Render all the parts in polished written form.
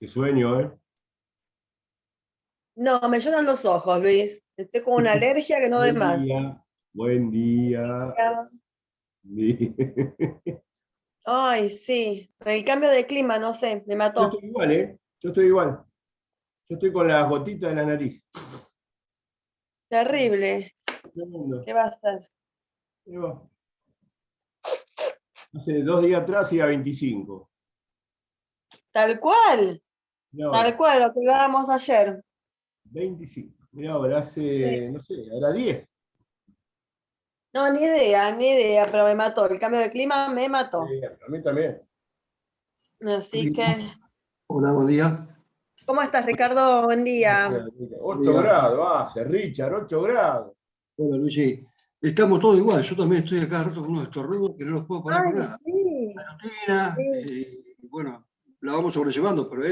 Qué sueño, ¿eh? No, me lloran los ojos, Luis. Estoy con una alergia que no doy Buen más. día, buen día. Ay, sí. El cambio de clima, no sé, me Yo mató. estoy igual, ¿eh? Yo estoy igual. Yo estoy con las gotitas de la nariz. Terrible. Tremendo. ¿Qué va a hacer? Ahí va. Hace 2 días atrás iba a 25. Tal cual. Mirá Tal ahora, cual, lo que hablábamos ayer. 25. Mirá ahora, Sí. hace, no sé, ahora 10. No, ni idea, pero me mató. El cambio de clima me mató. A mí también. Así que, Hola, buen día. ¿cómo estás, Ricardo? Buen día. 8 grados, hace Richard, 8 grados. Hola, Luigi. Estamos todos igual. Yo también estoy acá rato con unos estornudos que no los puedo parar Ay, con nada. sí, La rutina, sí. bueno, la vamos sobrellevando, pero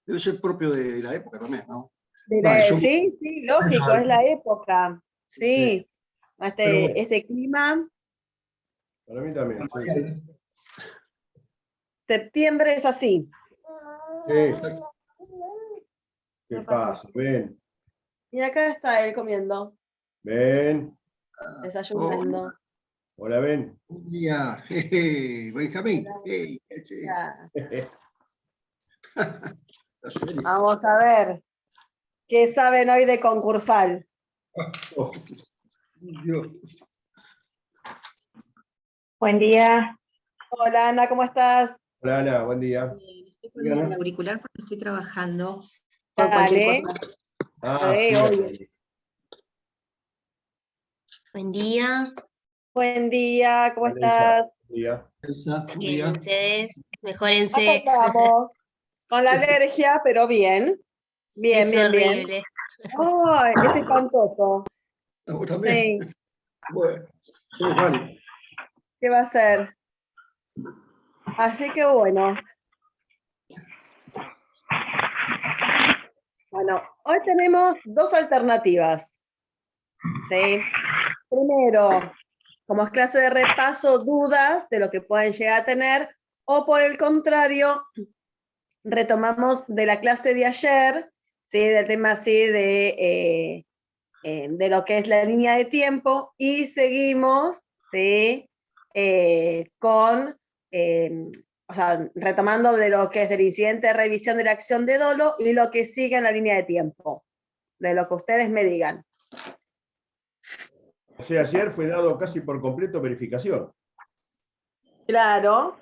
debe ser propio de la época también, ¿no? Sí, sí, lógico, es la época. Sí, Sí, pero bueno, este clima. Para mí también, sí, sí. Septiembre es así. Sí, ¿qué ¿Qué pasó? pasa? Ven, Y acá está él comiendo, ven. hola, desayunando. Hola, ven. buen día. Jeje, Benjamín. Hey, Ya. ¿Estás serio? Vamos a ver qué saben hoy de concursal. Oh, Dios. Buen día. Hola Ana, ¿cómo estás? hola, Ana, buen día. Bien, estoy con el auricular porque estoy trabajando por cualquier Dale. cosa. Ah, sí, Obvio. Buen día. Buen día, ¿cómo Hola, Elsa, estás? buen día. Elsa, buen Bien, día. ustedes, Acá mejórense. estamos. Con la alergia, pero bien. Bien, Es bien, bien. horrible. Ay, es espantoso. ¿A vos también? Sí, Bueno, somos varios. ¿qué va a ser? Así que bueno. Bueno, hoy tenemos dos alternativas. ¿Sí? Primero, como es clase de repaso, dudas de lo que pueden llegar a tener, o por el contrario, retomamos de la clase de ayer, ¿sí? Del tema así de lo que es la línea de tiempo, y seguimos, ¿sí? Con, o sea, retomando de lo que es del incidente de revisión de la acción de dolo y lo que sigue en la línea de tiempo, de lo que ustedes me digan. O sea, ayer fue dado casi por completo verificación. Claro,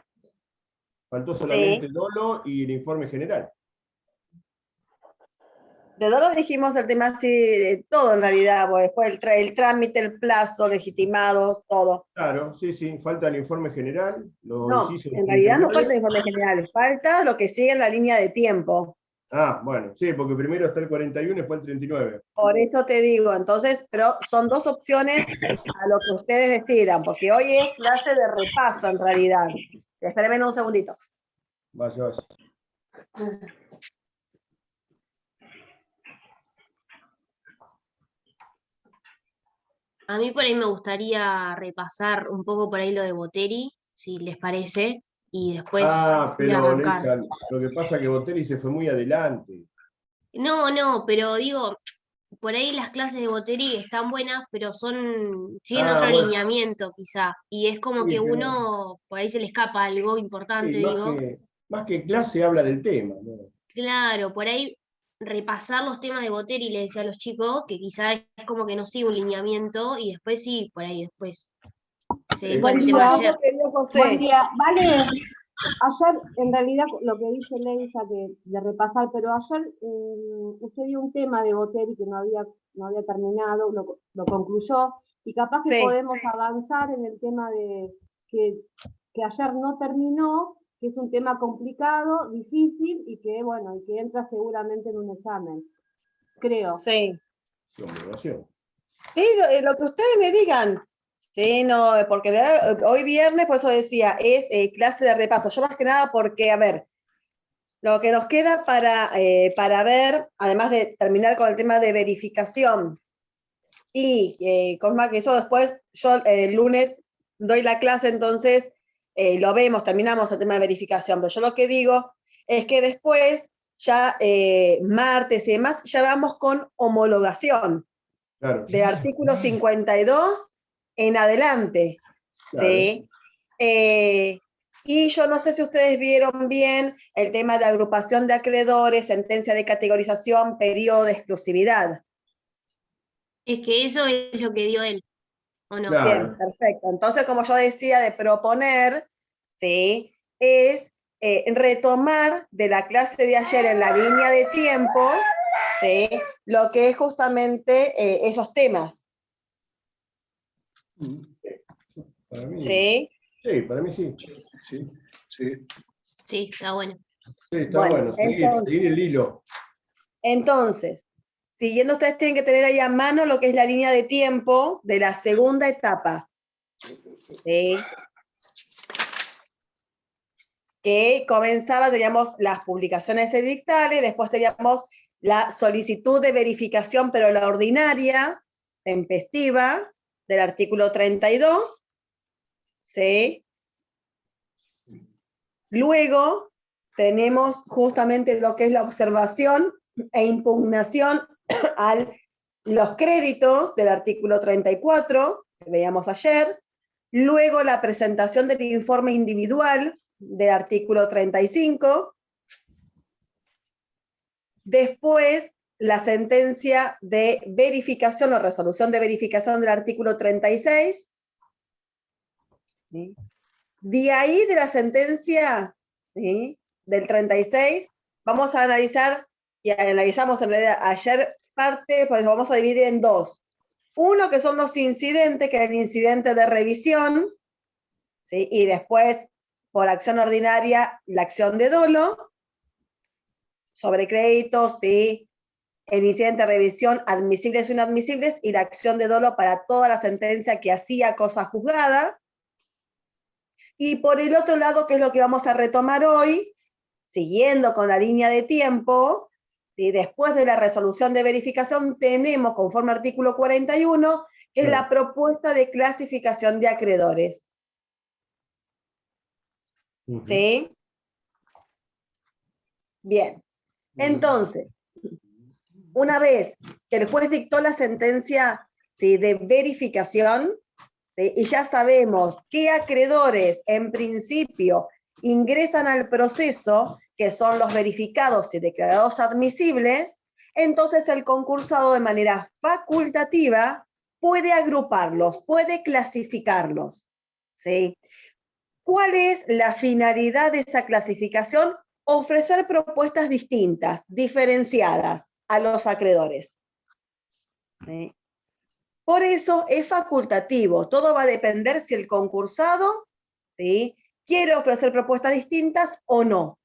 Faltó sí. solamente dolo y el informe general. De dolo dijimos el tema así, todo en realidad, pues, después el trámite, el plazo, legitimados, todo. Claro, sí, sí, falta el informe general, lo No, inciso en realidad no 39. falta el informe general, falta lo que sigue en la línea de tiempo. Ah, bueno, sí, porque primero está el 41 y después el 39. Por eso te digo, entonces, pero son dos opciones a lo que ustedes decidan, porque hoy es clase de repaso en realidad. Espérenme un segundito. Vaya, vaya. A mí por ahí me gustaría repasar un poco por ahí lo de Boteri, si les parece, y después Ah, sí pero arrancar. Nelson, lo que pasa es que Botelli se fue muy adelante. No, no, pero digo, por ahí las clases de Boteri están buenas, pero siguen Ah, otro bueno, alineamiento quizá, y es como que sí, pero uno, por ahí se le escapa algo sí, importante, digo. más que clase habla del tema, ¿no? Claro, por ahí repasar los temas de Boteri, le decía a los chicos, que quizá es como que no sigue un lineamiento, y después sí, por ahí después seguir con Buen el tema de día, ayer. querido Buen José. día. Vale, ayer en realidad lo que dice Leisa de repasar, pero ayer usted dio un tema de Boteri que no había terminado, lo concluyó, y capaz que Sí, podemos avanzar en el tema de que ayer no terminó, que es un tema complicado, difícil, y que bueno, y que entra seguramente en un examen, creo. sí. Su obligación. Sí, lo que ustedes me digan. Sí, no, porque hoy viernes, por eso decía, es clase de repaso. Yo más que nada porque, a ver, Lo que nos queda para ver, además de terminar con el tema de verificación, y con más que eso después, yo el lunes doy la clase, entonces lo vemos, terminamos el tema de verificación, pero yo lo que digo es que después, ya martes y demás, ya vamos con homologación, Claro, de artículo 52 en adelante, claro. ¿sí? Y yo no sé si ustedes vieron bien el tema de agrupación de acreedores, sentencia de categorización, periodo de exclusividad. Es que eso es lo que dio él, ¿o no? Claro. Bien, perfecto. Entonces, como yo decía, de proponer, ¿sí? Es retomar de la clase de ayer en la línea de tiempo, ¿sí? Lo que es justamente esos temas, Para mí, ¿sí? sí, para mí sí. Sí, sí. Sí, está bueno. Sí, está Bueno, bueno, entonces- seguir el hilo. Entonces, siguiendo, ustedes tienen que tener ahí a mano lo que es la línea de tiempo de la segunda etapa, ¿sí? Que comenzaba, teníamos las publicaciones edictales, después teníamos la solicitud de verificación, pero la ordinaria, tempestiva, del artículo 32, ¿sí? Luego tenemos justamente lo que es la observación e impugnación a los créditos del artículo 34, que veíamos ayer. Luego la presentación del informe individual del artículo 35. Después, la sentencia de verificación o resolución de verificación del artículo 36. ¿Sí? De ahí de la sentencia, ¿sí?, del 36, vamos a analizar, y analizamos en realidad ayer parte, pues vamos a dividir en dos. Uno que son los incidentes, que es el incidente de revisión, ¿sí?, y después, por acción ordinaria, la acción de dolo, sobre créditos, ¿sí?, el incidente de revisión, admisibles o inadmisibles, y la acción de dolo para toda la sentencia que hacía cosa juzgada. Y por el otro lado, que es lo que vamos a retomar hoy, siguiendo con la línea de tiempo, ¿sí?, después de la resolución de verificación tenemos, conforme al artículo 41, que es la propuesta de clasificación de acreedores. ¿Sí? Bien. Entonces, una vez que el juez dictó la sentencia, ¿sí?, de verificación, ¿sí?, y ya sabemos qué acreedores en principio ingresan al proceso, que son los verificados y declarados admisibles, entonces el concursado de manera facultativa puede agruparlos, puede clasificarlos, ¿sí? ¿Cuál es la finalidad de esa clasificación? Ofrecer propuestas distintas, diferenciadas a los acreedores, ¿sí? Por eso es facultativo, todo va a depender si el concursado, ¿sí?, quiere ofrecer propuestas distintas o no.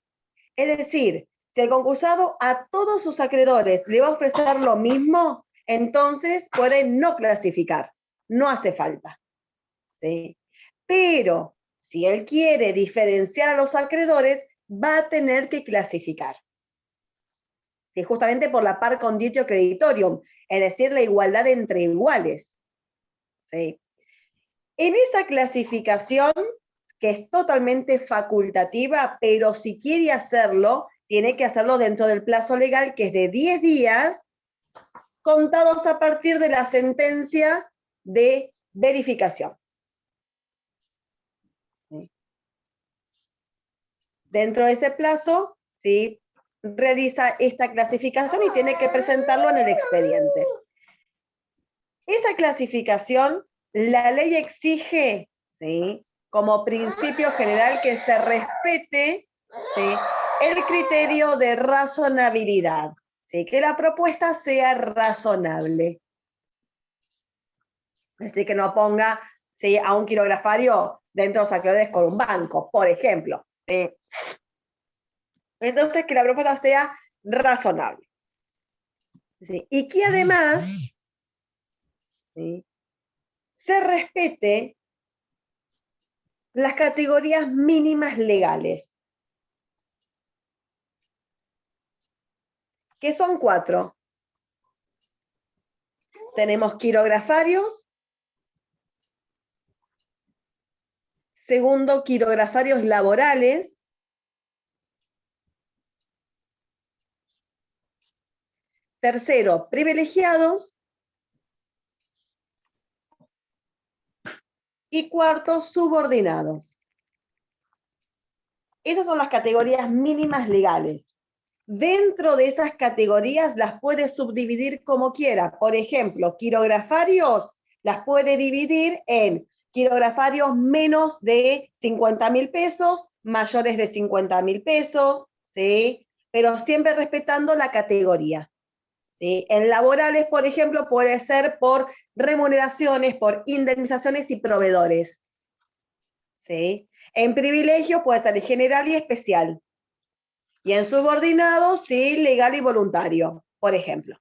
Es decir, si el concursado a todos sus acreedores le va a ofrecer lo mismo, entonces puede no clasificar, no hace falta, ¿sí? Pero si él quiere diferenciar a los acreedores, va a tener que clasificar, ¿sí?, justamente por la par conditio creditorium, es decir, la igualdad entre iguales, ¿sí? En esa clasificación, que es totalmente facultativa, pero si quiere hacerlo, tiene que hacerlo dentro del plazo legal, que es de 10 días, contados a partir de la sentencia de verificación. ¿Sí? Dentro de ese plazo, ¿sí?, realiza esta clasificación y tiene que presentarlo en el expediente. Esa clasificación, la ley exige, ¿sí?, como principio general que se respete, ¿sí?, el criterio de razonabilidad, ¿sí?, que la propuesta sea razonable. Así que no ponga, ¿sí?, a un quirografario dentro de los acreedores con un banco, por ejemplo, ¿sí? Entonces, que la propuesta sea razonable, ¿sí?, y que además, ¿sí?, se respete las categorías mínimas legales. que son 4. Tenemos quirografarios. Segundo, quirografarios laborales. Tercero, privilegiados. Y cuarto, subordinados. Esas son las categorías mínimas legales. Dentro de esas categorías las puede subdividir como quiera. Por ejemplo, quirografarios las puede dividir en quirografarios menos de 50.000 pesos, mayores de 50.000 pesos, ¿sí? Pero siempre respetando la categoría. ¿Sí? En laborales, por ejemplo, puede ser por remuneraciones, por indemnizaciones y proveedores. ¿Sí? En privilegio puede ser general y especial. Y en subordinados, sí, legal y voluntario, por ejemplo.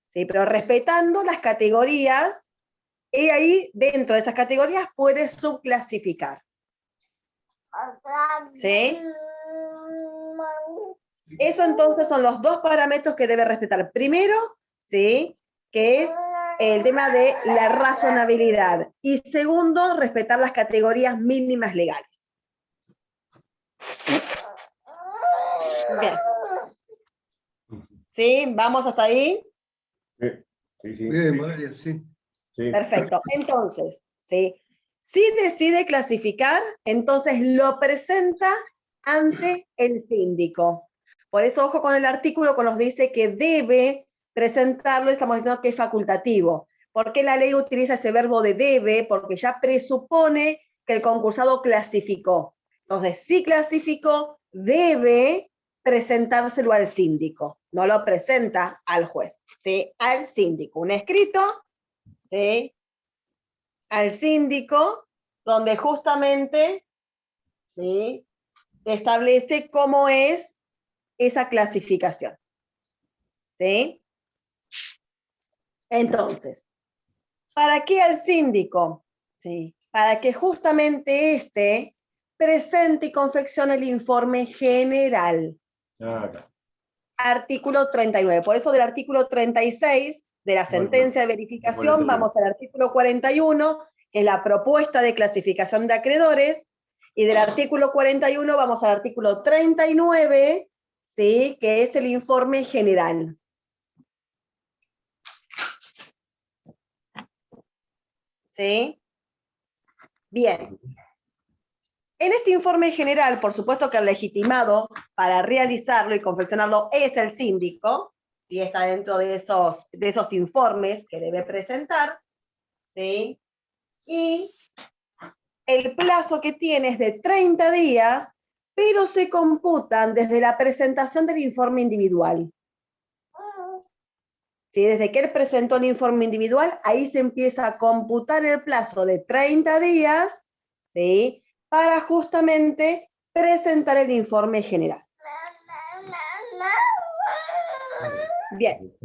¿Sí? Pero respetando las categorías, y ahí dentro de esas categorías puede subclasificar. ¿Sí? Eso entonces son los 2 parámetros que debe respetar. Primero, ¿sí? Que es el tema de la razonabilidad. Y segundo, respetar las categorías mínimas legales. Bien. ¿Sí? ¿Vamos hasta ahí? Sí, sí. Bien, Valeria, sí. Sí. Perfecto. Entonces, ¿sí? Si decide clasificar, entonces lo presenta ante el síndico. Por eso, ojo con el artículo que nos dice que debe presentarlo, estamos diciendo que es facultativo. ¿Por qué la ley utiliza ese verbo de debe? Porque ya presupone que el concursado clasificó. Entonces, si clasificó, debe presentárselo al síndico. No lo presenta al juez, ¿sí? Al síndico. Un escrito, ¿sí? Al síndico, donde justamente, ¿sí? Establece cómo es esa clasificación. ¿Sí? Entonces, ¿para qué al síndico? ¿Sí? Para que justamente éste presente y confeccione el informe general. Acá. Artículo 39. Por eso del artículo 36 de la sentencia de verificación vamos al artículo 41, que es la propuesta de clasificación de acreedores, y del artículo 41 vamos al artículo 39, ¿sí? Que es el informe general. ¿Sí? Bien. En este informe general, por supuesto que el legitimado para realizarlo y confeccionarlo es el síndico, y está dentro de esos informes que debe presentar, ¿sí? Y el plazo que tiene es de 30 días, pero se computan desde la presentación del informe individual. ¿Sí? Desde que él presentó el informe individual, ahí se empieza a computar el plazo de 30 días, ¿sí? Para justamente presentar el informe general. Bien.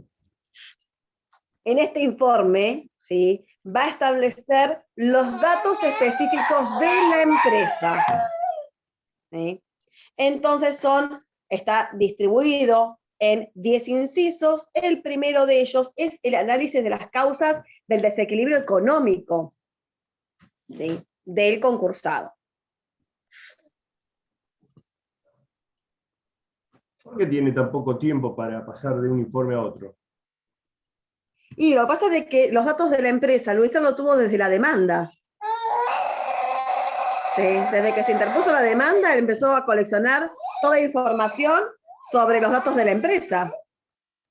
En este informe, ¿sí? Va a establecer los datos específicos de la empresa. ¿Sí? Entonces está distribuido en 10 incisos. El primero de ellos es el análisis de las causas del desequilibrio económico, ¿sí? Del concursado. ¿Por qué tiene tan poco tiempo para pasar de un informe a otro? Y lo que pasa es que los datos de la empresa, Luisa lo tuvo desde la demanda. Sí, desde que se interpuso la demanda, él empezó a coleccionar toda información sobre los datos de la empresa.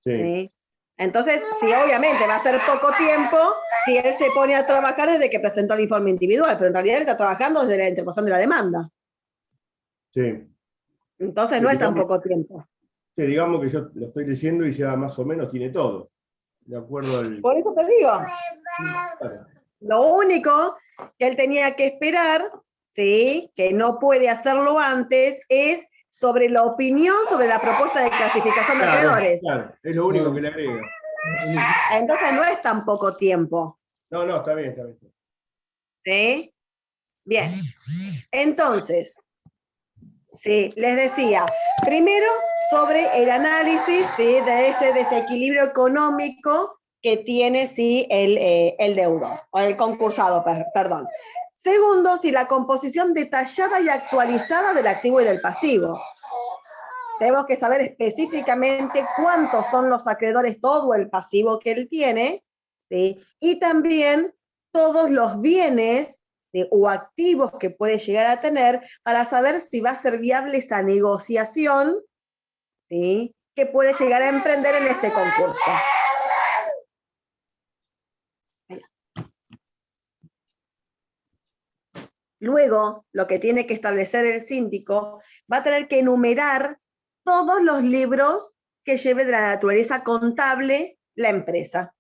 Sí. ¿Sí? Entonces, sí, obviamente va a ser poco tiempo si él se pone a trabajar desde que presentó el informe individual, pero en realidad él está trabajando desde la interposición de la demanda. Sí. Entonces Sí, no es tan digamos- poco tiempo. Sí, digamos que yo lo estoy diciendo y ya más o menos tiene todo. De acuerdo al... Por eso te digo, Claro. lo único que él tenía que esperar, ¿sí? Que no puede hacerlo antes, es sobre la opinión sobre la propuesta de clasificación de acreedores. Claro, es lo único que le agrega. Entonces no es tan poco tiempo. No, no, está bien, está bien. ¿Sí? Bien. Entonces, sí, les decía, primero sobre el análisis, ¿sí?, de ese desequilibrio económico que tiene, ¿sí?, el deudor, o el concursado, perdón. Segundo, si la composición detallada y actualizada del activo y del pasivo. Tenemos que saber específicamente cuántos son los acreedores, todo el pasivo que él tiene, ¿sí?, y también todos los bienes, ¿sí?, o activos que puede llegar a tener, para saber si va a ser viable esa negociación, ¿sí?, que puede llegar a emprender en este concurso. Luego, lo que tiene que establecer el síndico, va a tener que enumerar todos los libros que lleve de la naturaleza contable la empresa.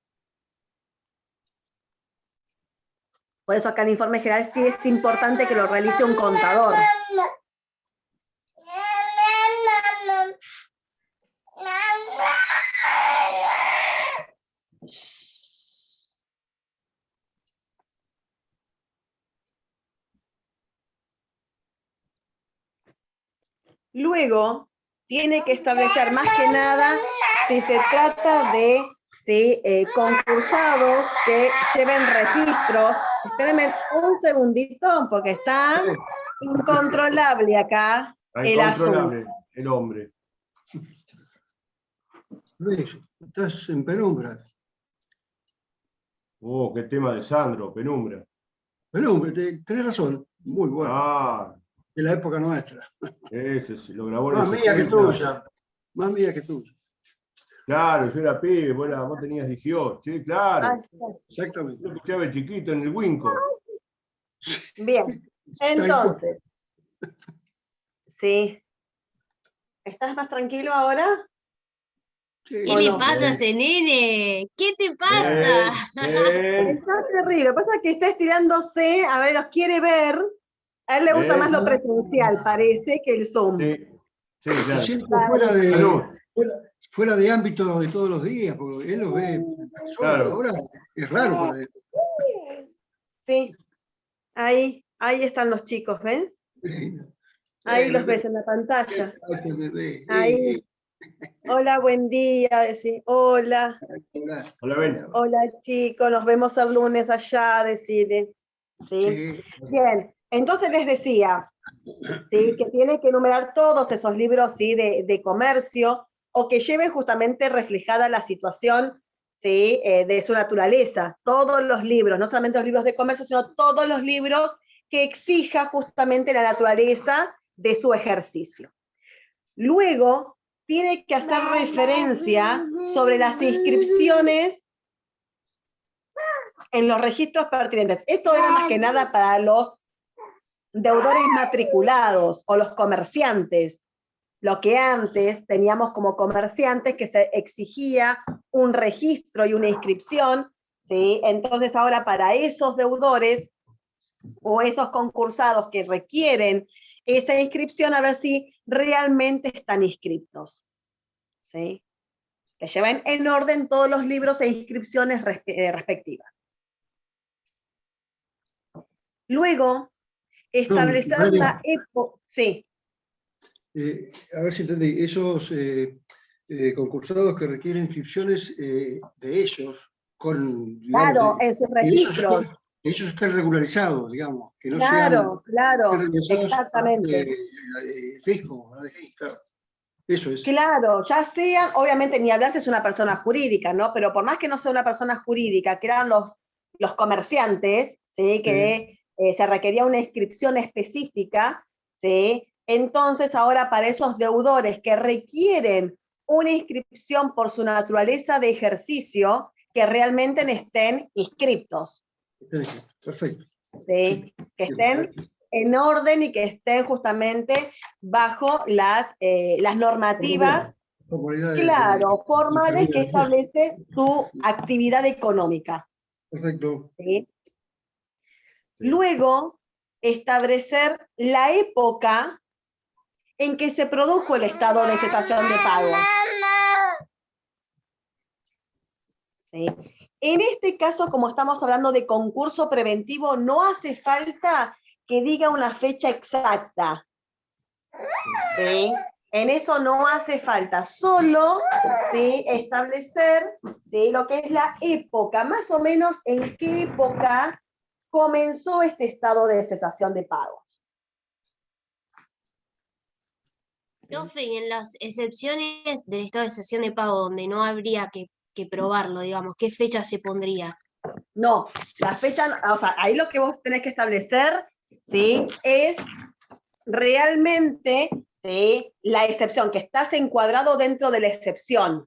Por eso acá en el informe general sí es importante que lo realice un contador. Luego, tiene que establecer más que nada si se trata de, ¿sí?, concursados que lleven registros. Espérenme un segundito, porque está incontrolable acá el asunto. Incontrolable, el hombre. Luis, estás en penumbra. Oh, qué tema de Sandro, penumbra. Penumbra, tenés razón. Muy bueno. Ah, De la época nuestra. ese sí, lo grabó en Más los mía que 70. tuya. Más mía que tuya. Claro, yo era pibe, vos tenías 18, sí, claro. Exactamente. Yo escuchaba de chiquito en el Winco. Bien, entonces, ¿sí? ¿Estás más tranquilo ahora? Sí. ¿Qué le no? pasa a ese nene? ¿Qué te pasa? Está terrible. Lo que pasa es que está estirándose, a ver, los quiere ver. A él le gusta más lo presencial, parece, que el Zoom. Sí, sí, claro. Siento Salud. fuera de ámbito de todos los días, porque él lo ve en persona. Claro. Ahora es raro para él. Sí, ahí están los chicos, ¿ves? Ahí los ves en la pantalla. Ahí. Hola, buen día. Decir, hola. Hola, Ben. Hola, chicos, nos vemos el lunes allá, decide. ¿Sí? Bien, entonces les decía, ¿sí?, que tiene que enumerar todos esos libros, ¿sí?, de comercio, o que lleven justamente reflejada la situación, ¿sí?, de su naturaleza. Todos los libros, no solamente los libros de comercio, sino todos los libros que exija justamente la naturaleza de su ejercicio. Luego, tiene que hacer referencia sobre las inscripciones en los registros pertinentes. Esto era más que nada para los deudores matriculados o los comerciantes. Lo que antes teníamos como comerciantes, que se exigía un registro y una inscripción, ¿sí? Entonces ahora para esos deudores o esos concursados que requieren esa inscripción, a ver si realmente están inscriptos, ¿sí? Que lleven en orden todos los libros e inscripciones respectivas. Luego, establecer la época. Sí. A ver si entendí. Esos concursados que requieren inscripciones de ellos, con, digamos, Claro, en sus registros. Ellos están regularizados, digamos, que no claro, sean claro, exactamente. Fisco, claro. Eso es. Claro, ya sean, obviamente ni hablar si es una persona jurídica, ¿no? Pero por más que no sea una persona jurídica, que eran los comerciantes, ¿sí?, que se requería una inscripción específica, ¿sí? Entonces ahora para esos deudores que requieren una inscripción por su naturaleza de ejercicio, que realmente estén inscriptos. Perfecto. ¿Sí? Que estén en orden y que estén justamente bajo las normativas, claro, formales que establece su actividad económica. Perfecto. ¿Sí? Luego, establecer la época en que se produjo el estado de cesación de pagos. ¿Sí? En este caso, como estamos hablando de concurso preventivo, no hace falta que diga una fecha exacta. ¿Sí? En eso no hace falta, solo ¿sí? establecer ¿sí? lo que es la época, más o menos en qué época comenzó este estado de cesación de pagos. Profe, y en las excepciones del estado de cesación de pago donde no habría que probarlo, digamos, ¿qué fecha se pondría? No, la fecha, o sea, ahí lo que vos tenés que establecer, ¿sí? Es realmente, ¿sí? La excepción, que estás encuadrado dentro de la excepción.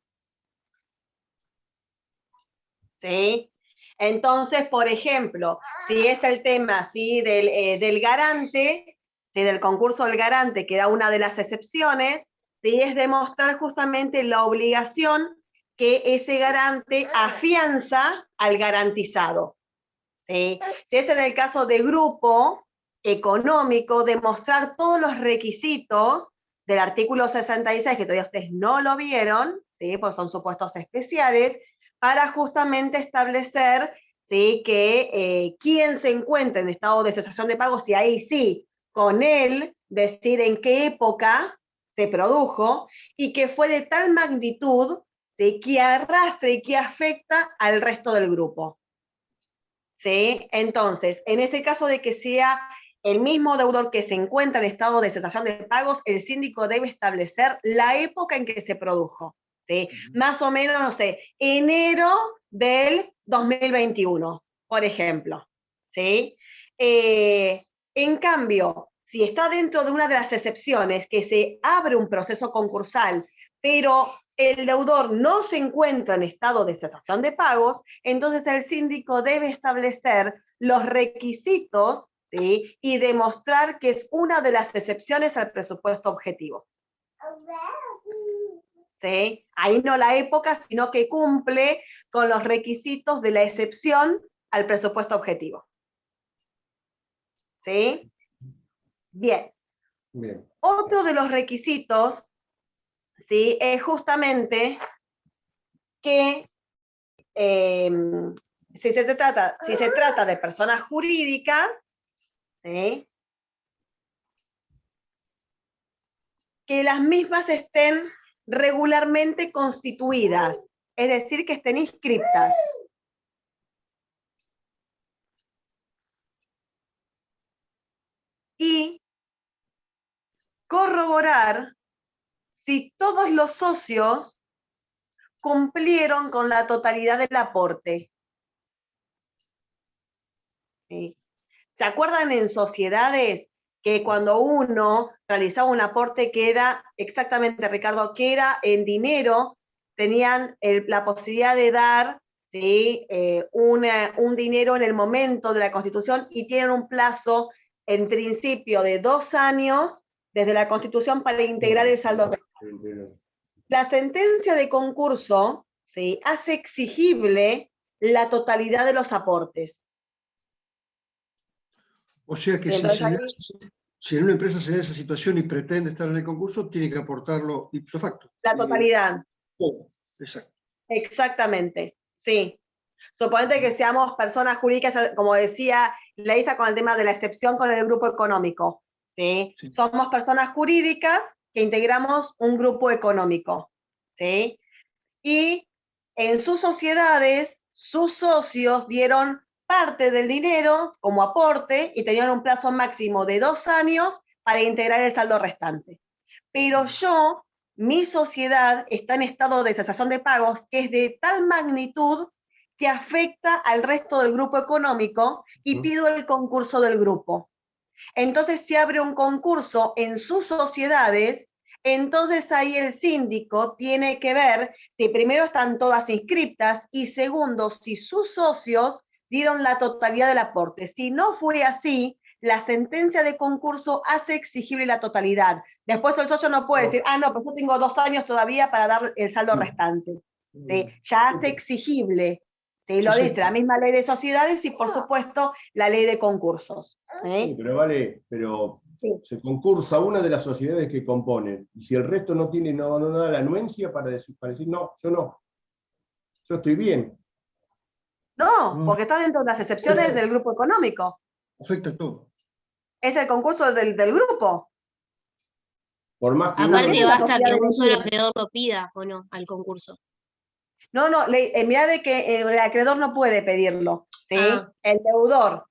¿Sí? Entonces, por ejemplo, si es el tema ¿sí? del garante, ¿sí? Del concurso del garante, que era una de las excepciones, ¿sí? Es demostrar justamente la obligación que ese garante afianza al garantizado. ¿Sí? Si es en el caso de grupo económico, demostrar todos los requisitos del artículo 66, que todavía ustedes no lo vieron, ¿sí? Pues son supuestos especiales, para justamente establecer ¿sí? que quien se encuentra en estado de cesación de pagos, y ahí sí, con él decir en qué época se produjo, y que fue de tal magnitud ¿sí? que arrastra y que afecta al resto del grupo. ¿Sí? Entonces, en ese caso de que sea el mismo deudor que se encuentra en estado de cesación de pagos, el síndico debe establecer la época en que se produjo. ¿Sí? Más o menos, no sé, enero del 2021, por ejemplo. ¿Sí? En cambio, si está dentro de una de las excepciones que se abre un proceso concursal, pero el deudor no se encuentra en estado de cesación de pagos, entonces el síndico debe establecer los requisitos ¿sí? y demostrar que es una de las excepciones al presupuesto objetivo. ¿Sí? Ahí no la época, sino que cumple con los requisitos de la excepción al presupuesto objetivo. ¿Sí? Bien. Bien. Otro de los requisitos ¿sí? es justamente que si se trata de personas jurídicas, ¿sí? que las mismas estén regularmente constituidas, es decir, que estén inscriptas. Y corroborar si todos los socios cumplieron con la totalidad del aporte. ¿Sí? ¿Se acuerdan en sociedades que cuando uno realizaba un aporte que era, exactamente Ricardo, que era en dinero, tenían la posibilidad de dar ¿sí? Un dinero en el momento de la Constitución y tienen un plazo en principio de 2 años desde la Constitución para integrar el saldo? La sentencia de concurso ¿sí? hace exigible la totalidad de los aportes. O sea que si en una empresa se da esa situación y pretende estar en el concurso, tiene que aportarlo ipso facto. La totalidad. Todo, exacto. Exactamente, sí. Suponete que seamos personas jurídicas, como decía Leisa con el tema de la excepción con el grupo económico. ¿sí? Sí. Somos personas jurídicas que integramos un grupo económico. ¿sí? Y en sus sociedades, sus socios dieron parte del dinero como aporte y tenían un plazo máximo de 2 años para integrar el saldo restante. Pero mi sociedad está en estado de cesación de pagos que es de tal magnitud que afecta al resto del grupo económico y pido el concurso del grupo. Entonces se abre un concurso en sus sociedades, entonces ahí el síndico tiene que ver si primero están todas inscriptas y segundo, si sus socios dieron la totalidad del aporte. Si no fue así, la sentencia de concurso hace exigible la totalidad. Después el socio no puede decir, no, pues yo tengo 2 años todavía para dar el saldo restante. ¿Sí? Ya hace exigible. ¿Sí? Lo dice la misma ley de sociedades y, por supuesto, la ley de concursos. Sí, pero vale, sí. Se concursa una de las sociedades que componen, y si el resto no da la anuencia para decir, no, yo no. Yo estoy bien. No, porque está dentro de las excepciones del grupo económico. Afecta todo. Es el concurso del grupo. Por más que Aparte tiene la basta posibilidad que de un solo elegir. acreedor lo pida o no al concurso. No, mirá de que el acreedor no puede pedirlo, ¿sí? Ah. El deudor,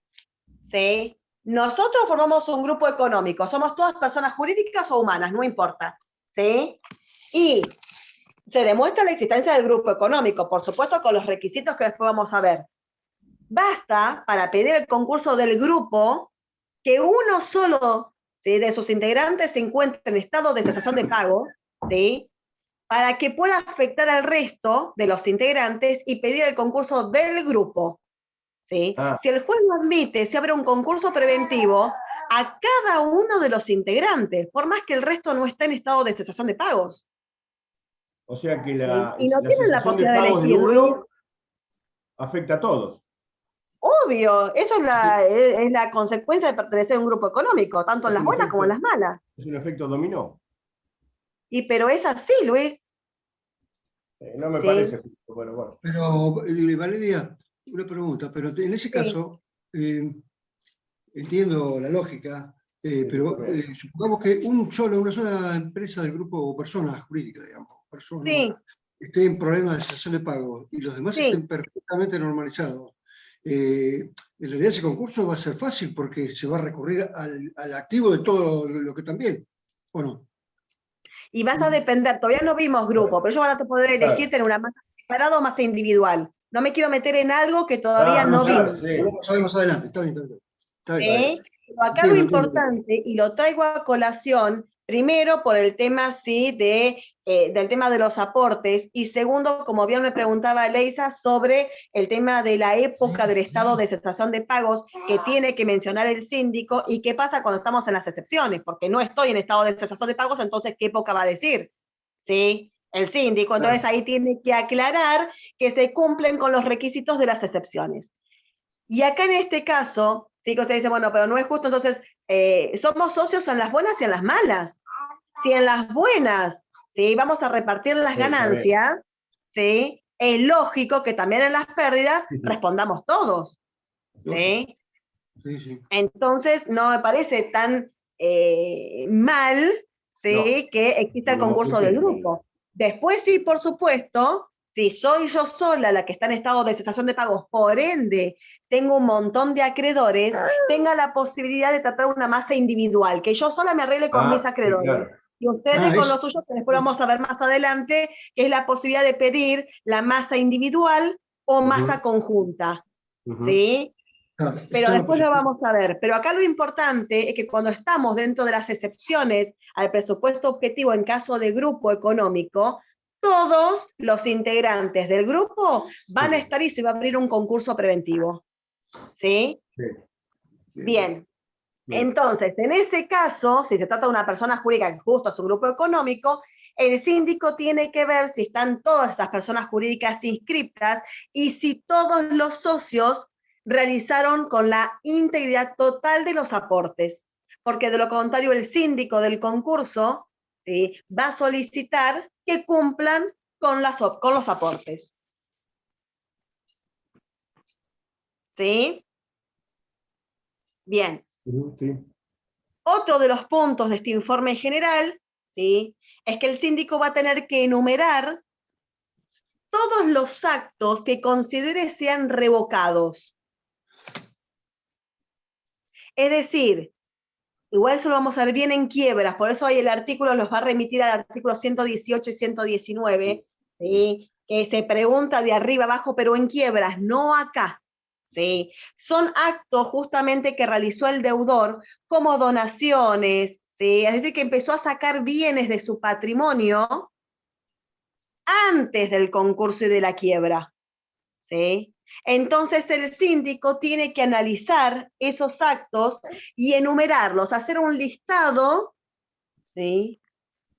¿sí? Nosotros formamos un grupo económico, somos todas personas jurídicas o humanas, no importa, ¿sí? Y se demuestra la existencia del grupo económico, por supuesto con los requisitos que después vamos a ver. Basta para pedir el concurso del grupo que uno solo, ¿sí?, de sus integrantes se encuentre en estado de cesación de pago, ¿sí?, para que pueda afectar al resto de los integrantes y pedir el concurso del grupo, ¿sí? Si el juez lo admite, se abre un concurso preventivo a cada uno de los integrantes, por más que el resto no esté en estado de cesación de pagos. O sea que ¿Sí? la Y no tienen la cesación de posibilidad de pagos de elegir, Luis. uno afecta a todos. Obvio, eso es la consecuencia de pertenecer a un grupo económico, tanto en Es las un buenas como en las efecto, malas. es un efecto dominó. Pero es así, Luis. No me Sí. parece justo, bueno. Pero, Valeria, una pregunta, pero en ese caso, entiendo la lógica, pero supongamos que una sola empresa del grupo, o persona jurídica, digamos, persona, esté en problemas de cesación de pago y los demás estén perfectamente normalizados. En realidad ese concurso va a ser fácil porque se va a recurrir al activo de todo lo que también, ¿o no? Y vas a depender, todavía no vimos grupo, pero ellos van a poder elegir tener una masa separada o masa individual. No me quiero meter en algo que todavía no vimos. Lo vamos a ver más adelante, está bien. Pero acá lo importante, y lo traigo a colación, primero por el tema del tema de los aportes, y segundo, como bien me preguntaba Leisa, sobre el tema de la época del estado de cesación de pagos que tiene que mencionar el síndico, y qué pasa cuando estamos en las excepciones, porque no estoy en estado de cesación de pagos, entonces, ¿qué época va a decir? ¿Sí? El síndico, entonces ahí tiene que aclarar que se cumplen con los requisitos de las excepciones. Y acá en este caso, sí que usted dice, bueno, pero no es justo, entonces, somos socios en las buenas y en las malas. Si en las buenas, ¿sí?, vamos a repartir las ganancias, ¿sí?, es lógico que también en las pérdidas respondamos todos, ¿sí? Sí. Entonces, no me parece tan mal, ¿sí?, que exista el concurso del grupo. Después sí, por supuesto, si soy yo sola la que está en estado de cesación de pagos, por ende, tengo un montón de acreedores, tenga la posibilidad de tratar una masa individual, que yo sola me arregle con mis acreedores. Sí, claro. Y ustedes con los suyos, que después vamos a ver más adelante, que es la posibilidad de pedir la masa individual o masa conjunta, ¿sí? Pero después lo vamos a ver. Pero acá lo importante es que cuando estamos dentro de las excepciones al presupuesto objetivo en caso de grupo económico, todos los integrantes del grupo van a estar y se va a abrir un concurso preventivo. ¿Sí? Bien. Entonces, en ese caso, si se trata de una persona jurídica que justo es un grupo económico, el síndico tiene que ver si están todas esas personas jurídicas inscriptas y si todos los socios realizaron con la integridad total de los aportes. Porque de lo contrario, el síndico del concurso, ¿sí?, va a solicitar que cumplan con los aportes. ¿Sí? Bien. Sí. Otro de los puntos de este informe general, ¿sí?, es que el síndico va a tener que enumerar todos los actos que considere sean revocados. Es decir, igual eso lo vamos a ver bien en quiebras, por eso ahí el artículo los va a remitir al artículo 118 y 119, ¿sí?, que se pregunta de arriba abajo, pero en quiebras, no acá. ¿Sí? Son actos justamente que realizó el deudor como donaciones, ¿sí?, es decir, que empezó a sacar bienes de su patrimonio antes del concurso y de la quiebra. ¿Sí? Entonces el síndico tiene que analizar esos actos y enumerarlos, hacer un listado, ¿sí?,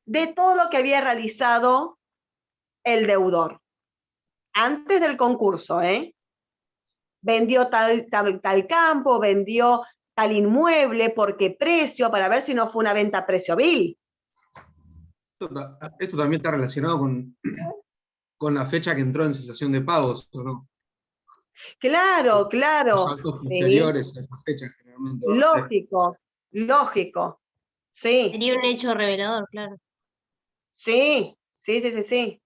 de todo lo que había realizado el deudor antes del concurso, vendió tal campo, vendió tal inmueble, por qué precio, para ver si no fue una venta a precio vil. Esto también está relacionado con la fecha que entró en cesación de pagos, ¿o no? Claro. Los actos posteriores a esa fecha generalmente van a ser. Lógico. Sí, Sería un hecho revelador, claro. sí, sí, sí, sí, sí.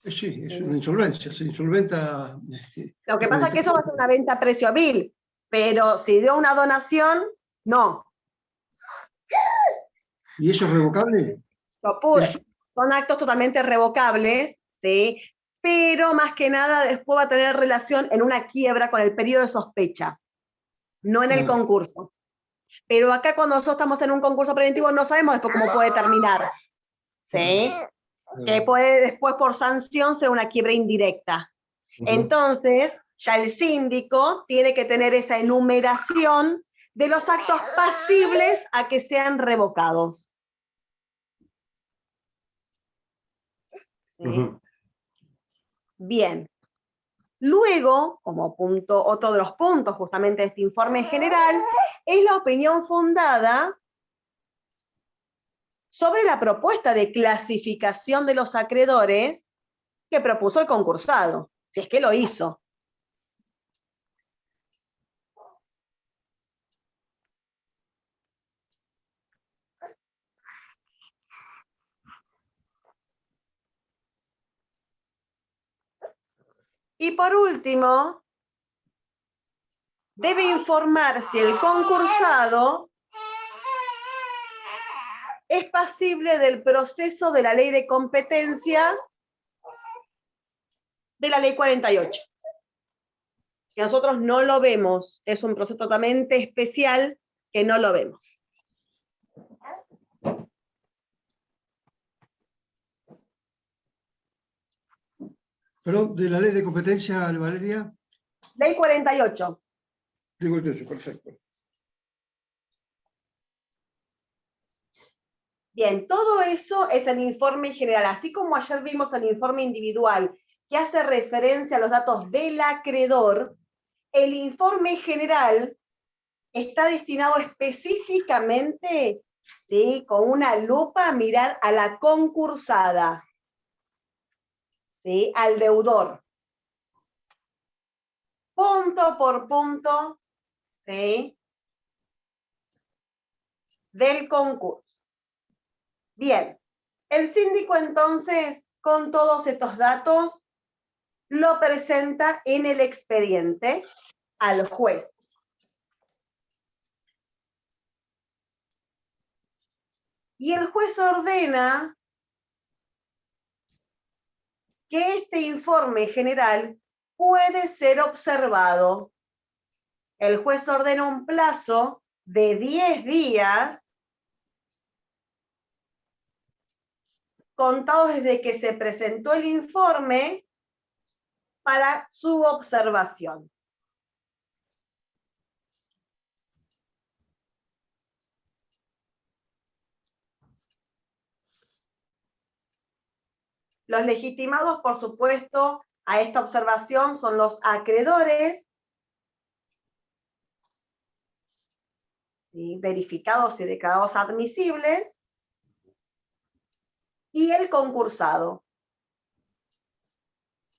Sí, es una insolvencia, se insolventa. Lo que pasa es que eso va a ser una venta a precio vil, pero si dio una donación, no. ¿Y eso es revocable? Son actos totalmente revocables, ¿sí? Pero más que nada después va a tener relación en una quiebra con el periodo de sospecha, no en el concurso. Pero acá cuando nosotros estamos en un concurso preventivo no sabemos después cómo puede terminar, ¿sí? Que puede después por sanción ser una quiebra indirecta. Entonces, ya el síndico tiene que tener esa enumeración de los actos pasibles a que sean revocados. ¿Sí? Bien. Luego, como punto, otro de los puntos justamente de este informe general, es la opinión fundada sobre la propuesta de clasificación de los acreedores que propuso el concursado, si es que lo hizo. Y por último, debe informar si el concursado es pasible del proceso de la ley de competencia de la ley 48. Que nosotros no lo vemos, es un proceso totalmente especial que no lo vemos. Perdón, de la ley de competencia, Valeria. Ley 48. Ley 48, perfecto. Bien, todo eso es el informe general, así como ayer vimos el informe individual que hace referencia a los datos del acreedor, el informe general está destinado específicamente, ¿sí?, con una lupa a mirar a la concursada, ¿sí?, al deudor. Punto por punto, ¿sí?, del concurso. Bien, el síndico entonces, con todos estos datos, lo presenta en el expediente al juez. Y el juez ordena que este informe general puede ser observado. El juez ordena un plazo de 10 días contados desde que se presentó el informe para su observación. Los legitimados, por supuesto, a esta observación son los acreedores, ¿sí?, verificados y declarados admisibles, y el concursado.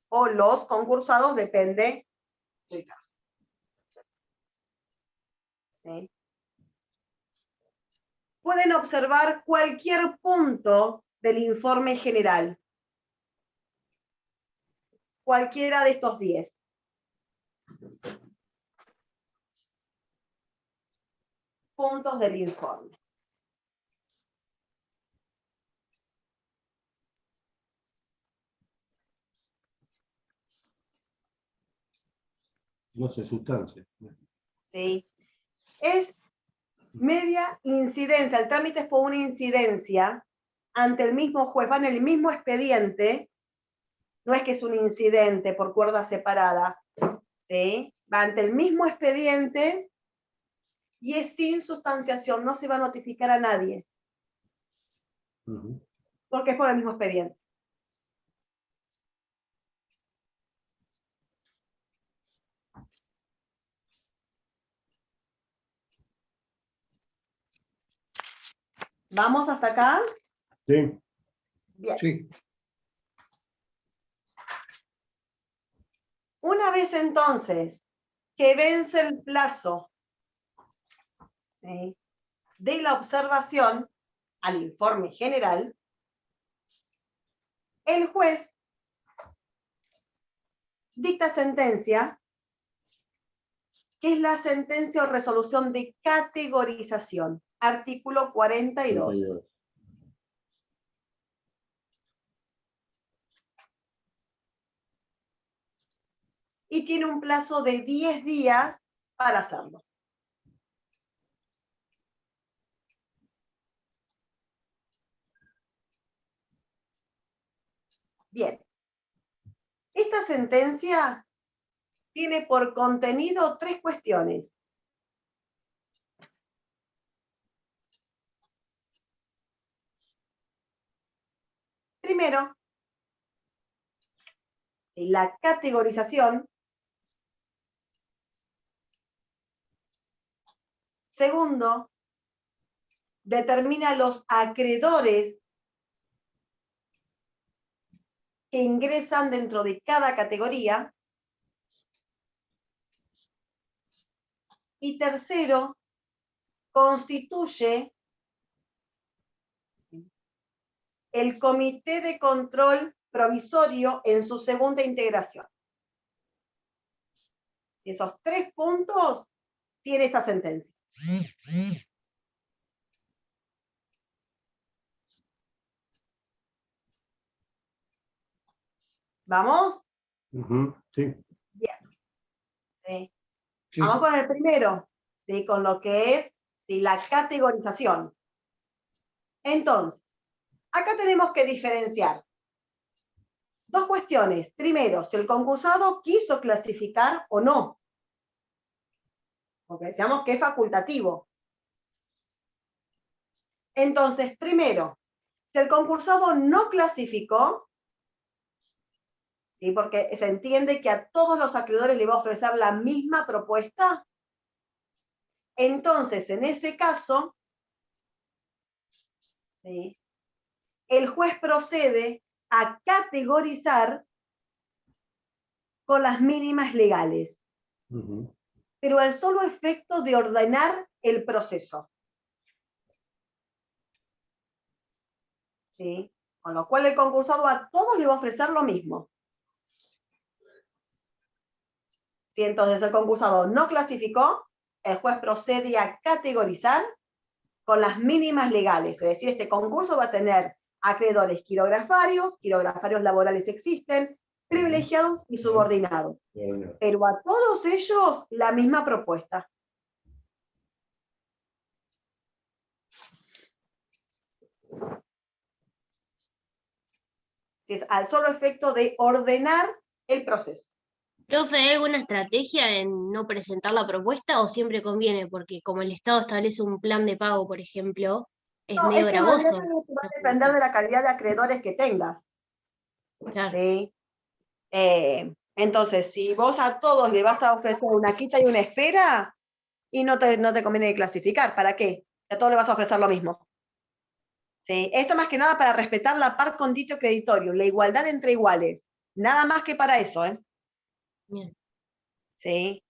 O los concursados, depende del caso. ¿Sí? Pueden observar cualquier punto del informe general. Cualquiera de estos 10. Puntos del informe. No se sustancia. ¿Sí? Es media incidencia. El trámite es por una incidencia ante el mismo juez. Va en el mismo expediente. No es que es un incidente por cuerda separada. ¿Sí? Va ante el mismo expediente y es sin sustanciación. No se va a notificar a nadie. Porque es por el mismo expediente. ¿Vamos hasta acá? Sí. Bien. Sí. Una vez entonces que vence el plazo, ¿sí?, de la observación al informe general, el juez dicta sentencia, que es la sentencia o resolución de categorización, artículo 42. 42. Y tiene un plazo de 10 días para hacerlo. Bien. Esta sentencia tiene por contenido 3 cuestiones. Primero, la categorización. Segundo, determina los acreedores que ingresan dentro de cada categoría. Y tercero, constituye el comité de control provisorio en su segunda integración. Esos 3 puntos tiene esta sentencia. ¿Vamos? Sí. Bien. ¿Sí? Sí. Vamos con el primero, ¿sí? Con lo que es, ¿sí?, la categorización. Entonces, acá tenemos que diferenciar 2 cuestiones. Primero, si el concursado quiso clasificar o no. Porque decíamos que es facultativo. Entonces, primero, si el concursado no clasificó, ¿sí?, porque se entiende que a todos los acreedores le va a ofrecer la misma propuesta, entonces, en ese caso, ¿sí?, el juez procede a categorizar con las mínimas legales, pero al solo efecto de ordenar el proceso. ¿Sí? Con lo cual el concursado a todos le va a ofrecer lo mismo. Si entonces el concursado no clasificó, el juez procede a categorizar con las mínimas legales. Es decir, este concurso va a tener acreedores quirografarios laborales existen, privilegiados y subordinados. Pero a todos ellos la misma propuesta. Si es al solo efecto de ordenar el proceso. Profe, ¿hay alguna estrategia en no presentar la propuesta o siempre conviene? Porque como el Estado establece un plan de pago, por ejemplo, es No, medio es que en realidad gravoso. va a depender de la calidad de acreedores que tengas. Claro. ¿Sí? Entonces, si vos a todos le vas a ofrecer una quita y una espera, y no te conviene clasificar, ¿para qué? A todos le vas a ofrecer lo mismo. ¿Sí? Esto más que nada para respetar la par conditio creditorio, la igualdad entre iguales. Nada más que para eso, ¿eh? Bien. ¿Sí?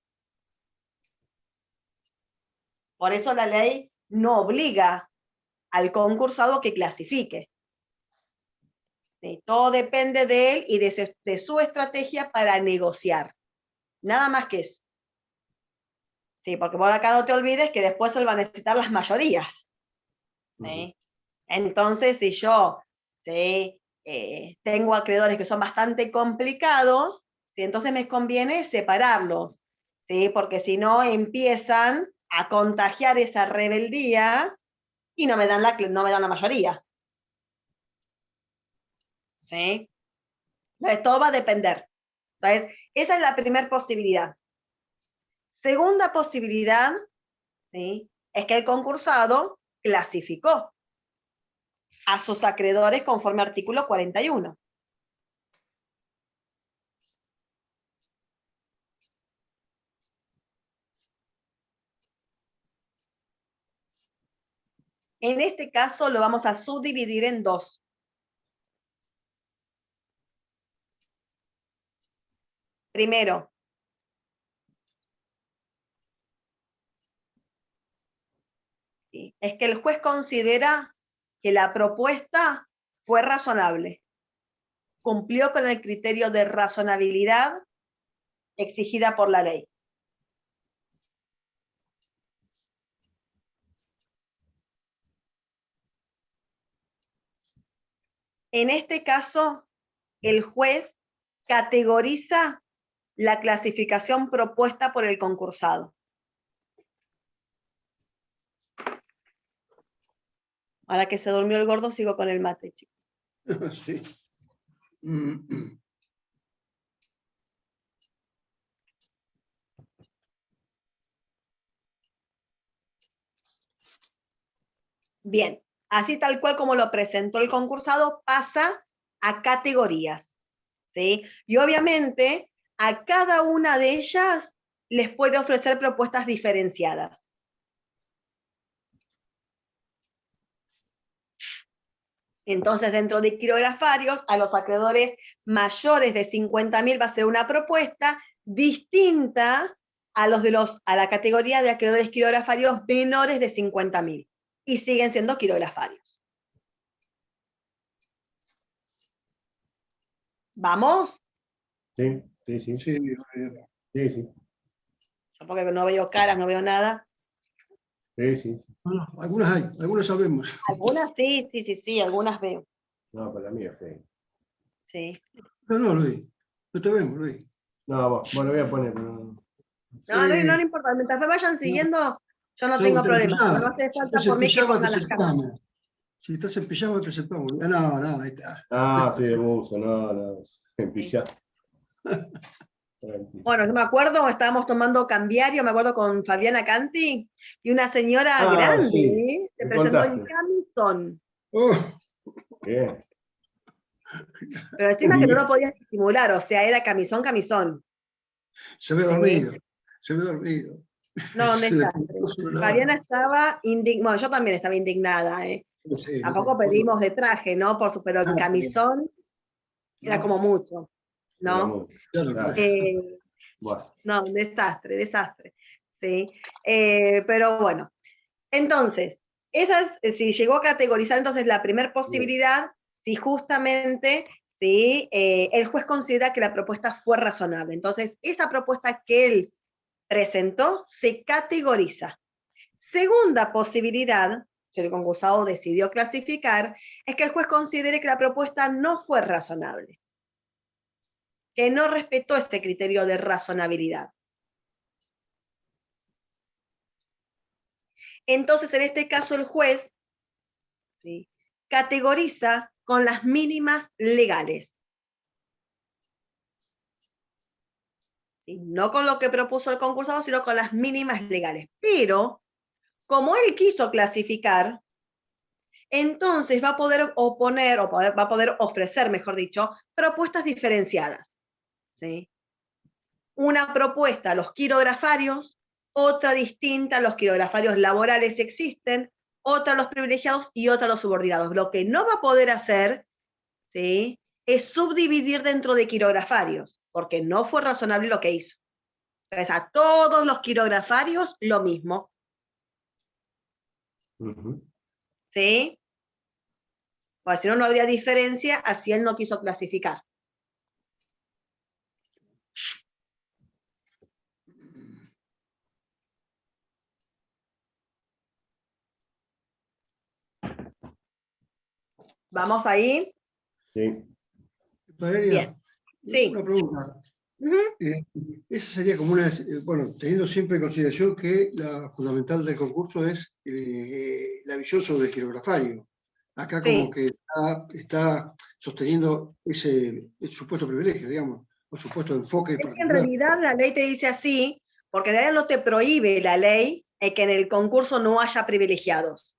Por eso la ley no obliga al concursado que clasifique. ¿Sí? Todo depende de él y de su estrategia para negociar. Nada más que eso. Sí, porque vos acá no te olvides que después él va a necesitar las mayorías. ¿Sí? Entonces, si yo, ¿sí?, tengo acreedores que son bastante complicados, ¿sí?, entonces me conviene separarlos, ¿sí?, porque si no empiezan a contagiar esa rebeldía y no me dan la mayoría. ¿Sí? Entonces, todo va a depender. Entonces, esa es la primera posibilidad. Segunda posibilidad, ¿sí?, es que el concursado clasificó a sus acreedores conforme artículo 41. En este caso lo vamos a subdividir en 2. Primero, ¿sí?, es que el juez considera que la propuesta fue razonable, cumplió con el criterio de razonabilidad exigida por la ley. En este caso, el juez categoriza la clasificación propuesta por el concursado. Ahora que se durmió el gordo, sigo con el mate, chicos. Sí. Bien, así tal cual como lo presentó el concursado, pasa a categorías, ¿sí? Y obviamente a cada una de ellas les puede ofrecer propuestas diferenciadas. Entonces, dentro de quirografarios, a los acreedores mayores de 50.000 va a ser una propuesta distinta a la categoría de acreedores quirografarios menores de 50.000. Y siguen siendo quirografarios. ¿Vamos? Sí, sí, sí. Sí, Sí, sí. Yo porque no veo caras, no veo nada. Sí, sí. bueno, algunas hay, algunas sabemos. Algunas sí, algunas veo. No, para mí es feo. Sí. No, Luis. No te vemos, Luis. No, bueno, voy a poner. Pero... No importa. Mientras me vayan siguiendo, yo no Yo tengo te en problema. pijama. No hace Si falta estás en por mí que pijama, te pongan las cámaras. aceptamos. Si estás en pijama, te aceptamos. No, ahí está. Ah, estoy de buzo, no. En pijama. Bueno, yo me acuerdo, estábamos tomando cambiario, me acuerdo con Fabiana Canti, y una señora grande, sí, se me presentó en contaste. camisón. Oh, Bien. Pero encima que no lo podías disimular, o sea, era camisón. se ve dormido. Se ve dormido. No, un Se desastre. despertó sobre la- Fabiana estaba indignada, bueno, yo también estaba indignada, Sí, Tampoco pedimos de traje, ¿no? Pero en camisón era como mucho, ¿no? Claro, Bueno, No, un desastre, ¿sí? Pero bueno, entonces, si llegó a categorizar, entonces la primera posibilidad, si justamente, ¿sí? El juez considera que la propuesta fue razonable. Entonces, esa propuesta que él presentó se categoriza. Segunda posibilidad, si el concursado decidió clasificar, es que el juez considere que la propuesta no fue razonable, que no respetó ese criterio de razonabilidad. Entonces, en este caso, el juez, ¿sí?, categoriza con las mínimas legales. ¿Sí? No con lo que propuso el concursado, sino con las mínimas legales. Pero, como él quiso clasificar, entonces va a poder oponer, o va a poder ofrecer, mejor dicho, propuestas diferenciadas, ¿sí? Una propuesta a los quirografarios, otra distinta a los quirografarios laborales si existen, otra a los privilegiados y otra a los subordinados. Lo que no va a poder hacer, ¿sí?, es subdividir dentro de quirografarios, porque no fue razonable lo que hizo. Entonces, a todos los quirografarios lo mismo. ¿Sí? Porque si no, no habría diferencia, así él no quiso clasificar. ¿Vamos ahí? Sí. Valeria, bien. Sí. Una pregunta. Uh-huh. Esa sería como una, bueno, teniendo siempre en consideración que la fundamental del concurso es la visión sobre el quirografario. Acá como Sí. que está sosteniendo ese supuesto privilegio, digamos, o supuesto enfoque Es que en particular. realidad la ley te dice así, porque en realidad no te prohíbe la ley que en el concurso no haya privilegiados,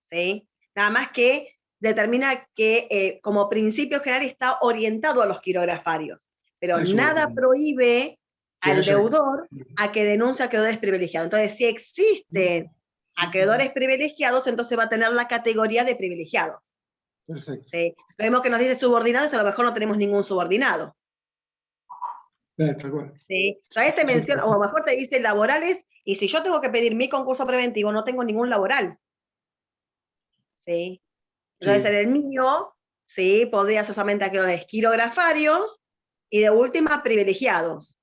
¿sí? Nada más que determina que como principio general está orientado a los quirografarios, pero nada prohíbe al deudor a que denuncie a acreedores privilegiados. Entonces, si existen acreedores privilegiados, entonces va a tener la categoría de privilegiados. Perfecto. ¿Sí? Lo mismo que nos dice subordinados, a lo mejor no tenemos ningún subordinado. Tal cual. ¿Sí? Entonces te menciona, o a lo mejor te dice laborales, y si yo tengo que pedir mi concurso preventivo, no tengo ningún laboral. ¿sí? Entonces, Sí. en el mío, ¿sí? Podría ser solamente acreedores quirografarios y de última privilegiados.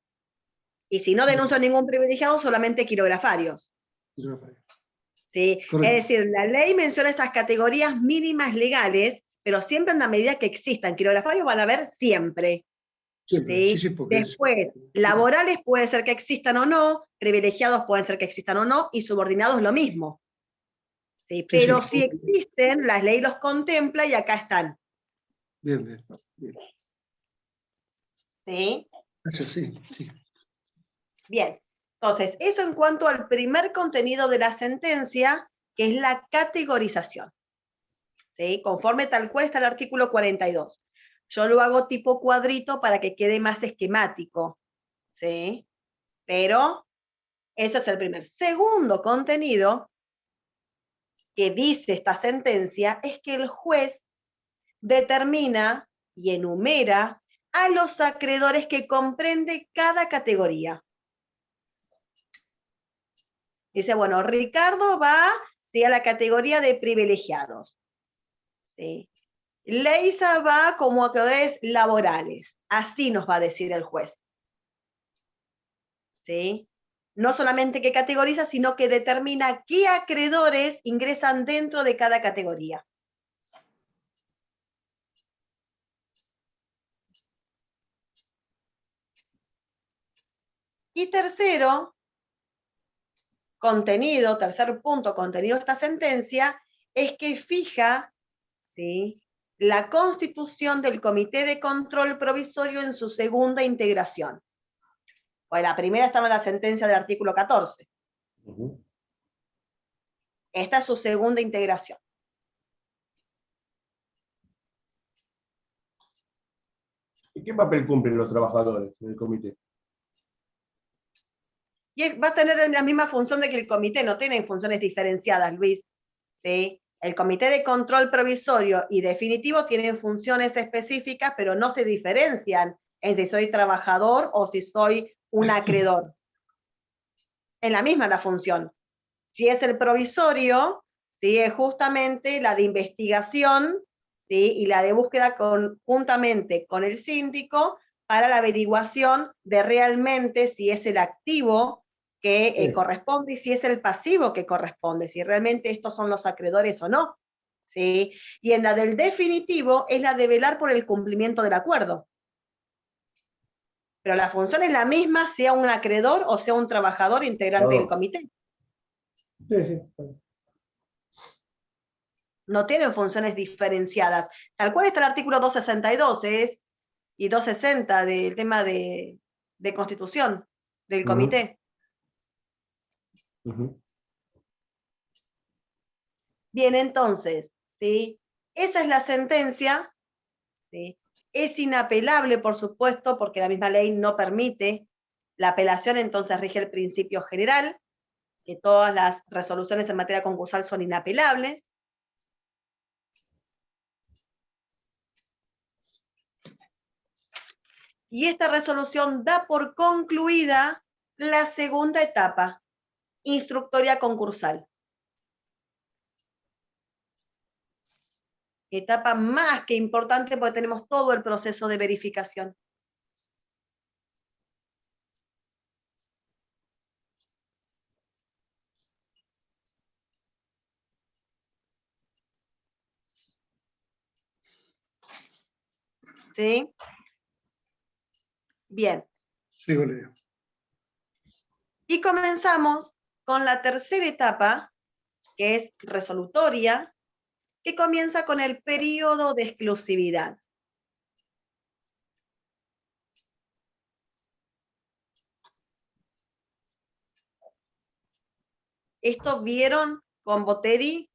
Y si no denuncio a ningún privilegiado, solamente quirografarios. ¿Sí? Es Correcto. decir, la ley menciona esas categorías mínimas legales, pero siempre en la medida que existan. Quirografarios van a haber siempre. Siempre, ¿Sí? sí, sí, porque Después, laborales puede ser que existan o no, privilegiados pueden ser que existan o no, y subordinados lo mismo. ¿Sí? Sí, Pero sí. si existen, la ley los contempla y acá están. Bien, bien, bien. ¿Sí? Eso sí, sí. Bien. Entonces, eso en cuanto al primer contenido de la sentencia, que es la categorización. ¿Sí? Conforme tal cual está el artículo 42. Yo lo hago tipo cuadrito para que quede más esquemático. ¿Sí? Pero ese es el primer. Segundo contenido que dice esta sentencia es que el juez determina y enumera a los acreedores que comprende cada categoría. Dice, bueno, Ricardo va, ¿sí?, a la categoría de privilegiados. ¿Sí? Leisa va como acreedores laborales. Así nos va a decir el juez. ¿Sí? No solamente que categoriza, sino que determina qué acreedores ingresan dentro de cada categoría. Y tercero, tercer punto, contenido de esta sentencia, es que fija, ¿sí?, la constitución del Comité de Control Provisorio en su segunda integración. Pues la primera estaba en la sentencia del artículo 14. Esta es su segunda integración. ¿Y qué papel cumplen los trabajadores en el comité? Y va a tener la misma función de que el comité, no tiene funciones diferenciadas, Luis. ¿Sí? El Comité de Control Provisorio y Definitivo tienen funciones específicas, pero no se diferencian en si soy trabajador o si soy un acreedor. Es la misma la función. Si es el provisorio, ¿sí?, es justamente la de investigación, ¿sí?, y la de búsqueda conjuntamente con el síndico para la averiguación de realmente si es el activo que corresponde y si es el pasivo que corresponde, si realmente estos son los acreedores o no. ¿Sí? Y en la del definitivo es la de velar por el cumplimiento del acuerdo. Pero la función es la misma, sea un acreedor o sea un trabajador integrante del comité. Sí, sí. No tienen funciones diferenciadas. Tal cual está el artículo 262 y 260 del tema de constitución del comité. Bien, entonces, ¿sí?, esa es la sentencia, ¿sí? Es inapelable, por supuesto, porque la misma ley no permite la apelación, entonces rige el principio general, que todas las resoluciones en materia concursal son inapelables. Y esta resolución da por concluida la segunda etapa, instructoria concursal. Etapa más que importante porque tenemos todo el proceso de verificación. ¿Sí? Bien. Sí, Valeria. Y comenzamos con la tercera etapa, que es resolutoria, que comienza con el periodo de exclusividad. ¿Esto vieron con Botteri?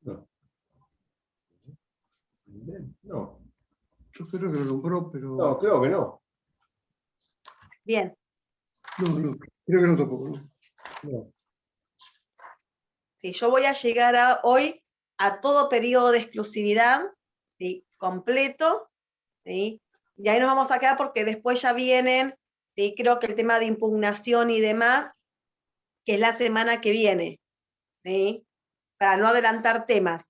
No. No. Yo creo que lo nombró, pero... No, creo que no. Bien. No, creo que no tampoco, ¿no? No. Sí, yo voy a llegar hoy a todo periodo de exclusividad, ¿sí?, completo, ¿sí? Y ahí nos vamos a quedar porque después ya vienen, ¿sí?, creo que el tema de impugnación y demás, que es la semana que viene, ¿sí? para no adelantar temas.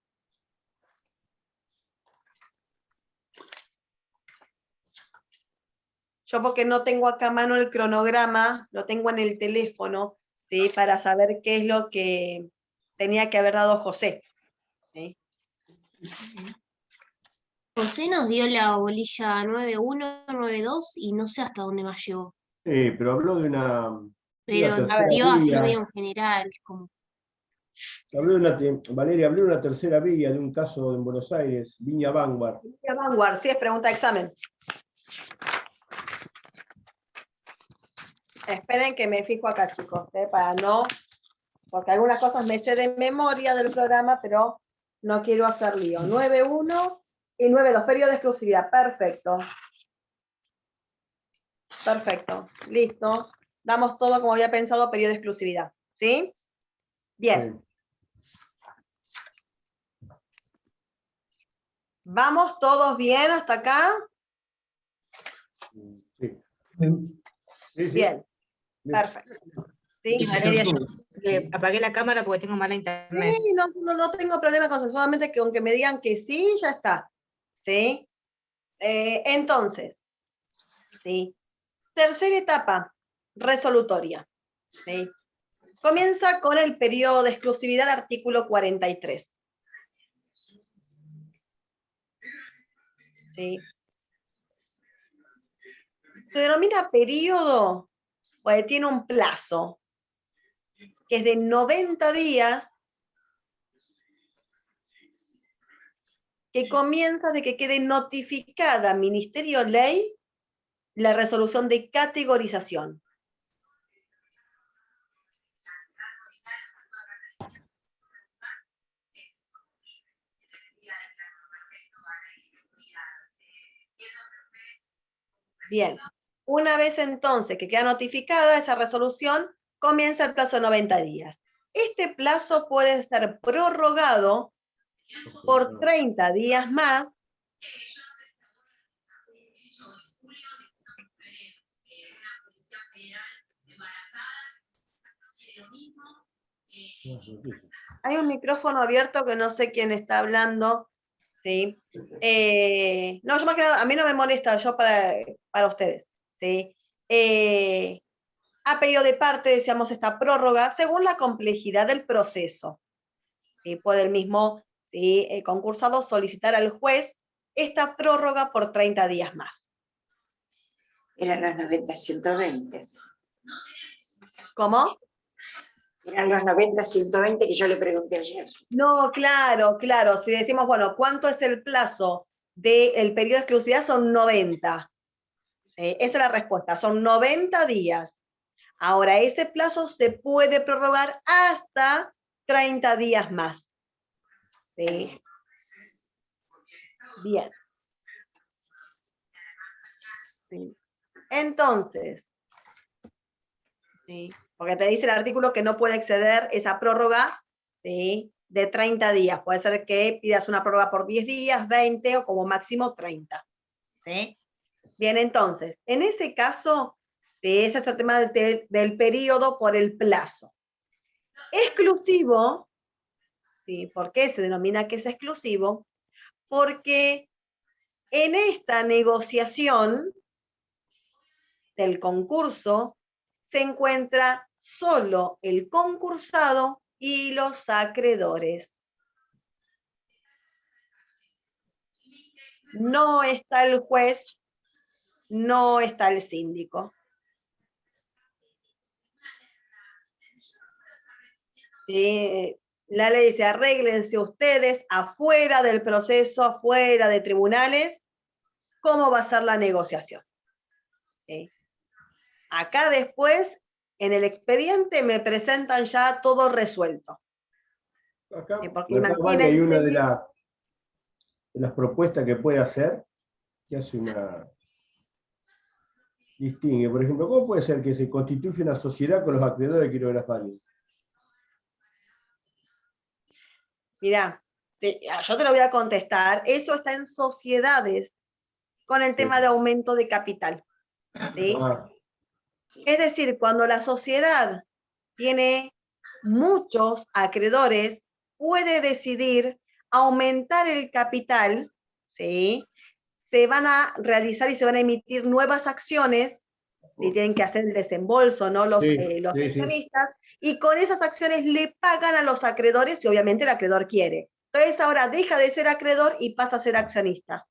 Yo porque no tengo acá a mano el cronograma, lo tengo en el teléfono, ¿sí? Para saber qué es lo que tenía que haber dado José. ¿Sí? José nos dio la bolilla 9-1, 9-2 y no sé hasta dónde más llegó. Pero habló de una Pero tercera dio así vía. medio en general. Como... Valeria, habló de una tercera vía, de un caso en Buenos Aires, Viña Vanguard. Viña Vanguard, sí, es pregunta de examen. Esperen que me fijo acá, chicos, para no, porque algunas cosas me sé de memoria del programa, pero no quiero hacer lío. 9-1 y 9-2, periodo de exclusividad, perfecto. Perfecto, listo. Damos todo como había pensado, periodo de exclusividad, ¿sí? Bien. Sí. ¿Vamos todos bien hasta acá? Sí. Sí. Bien. Perfecto. ¿Sí? Valeria, yo apagué la cámara porque tengo mala internet. Sí, no tengo problema con eso, solamente que aunque me digan que sí, ya está. ¿Sí? Entonces, ¿sí? Tercera etapa, resolutoria. ¿Sí? Comienza con el periodo de exclusividad, artículo 43. ¿Sí? Se denomina periodo, porque tiene un plazo, que es de 90 días, que comienza de que quede notificada Ministerio Ley la resolución de categorización. Bien, una vez entonces que queda notificada esa resolución, comienza el plazo de 90 días. Este plazo puede ser prorrogado por 30 días más Hay un micrófono abierto que no sé quién está hablando. ¿Sí? No, yo más que nada, a mí no me molesta, yo para ustedes. ¿Sí? Ha pedido de parte, deseamos esta prórroga, según la complejidad del proceso. ¿Sí? Puede el mismo concursado solicitar al juez esta prórroga por 30 días más. Eran los 90-120. ¿Cómo? Eran los 90-120 que yo le pregunté ayer. No, claro. Si decimos, bueno, ¿cuánto es el plazo del periodo de exclusividad? Son 90. Esa es la respuesta, son 90 días. Ahora, ese plazo se puede prorrogar hasta 30 días más. ¿Sí? Bien. ¿Sí? Entonces, ¿sí? Porque te dice el artículo que no puede exceder esa prórroga, ¿sí?, de 30 días. Puede ser que pidas una prórroga por 10 días, 20 o como máximo 30. ¿Sí? Bien, entonces, en ese caso, ese es el tema del periodo por el plazo. Exclusivo, ¿sí? ¿Por qué se denomina que es exclusivo? Porque en esta negociación del concurso se encuentra solo el concursado y los acreedores. No está el juez, no está el síndico. ¿Sí? La ley dice, arréglense ustedes afuera del proceso, afuera de tribunales, cómo va a ser la negociación. ¿Sí? Acá después, en el expediente, me presentan ya todo resuelto. Acá, porque Vale, hay una de las propuestas que puede hacer, que hace una... distingue. Por ejemplo, ¿cómo puede ser que se constituya una sociedad con los acreedores quirografarios? Mirá, yo te lo voy a contestar. Eso está en sociedades con el tema de aumento de capital. ¿Sí? Es decir, cuando la sociedad tiene muchos acreedores, puede decidir aumentar el capital, ¿sí? Se van a realizar y se van a emitir nuevas acciones, ¿sí? Tienen que hacer el desembolso, ¿no? Los accionistas, y con esas acciones le pagan a los acreedores, y obviamente el acreedor quiere. Entonces ahora deja de ser acreedor y pasa a ser accionista.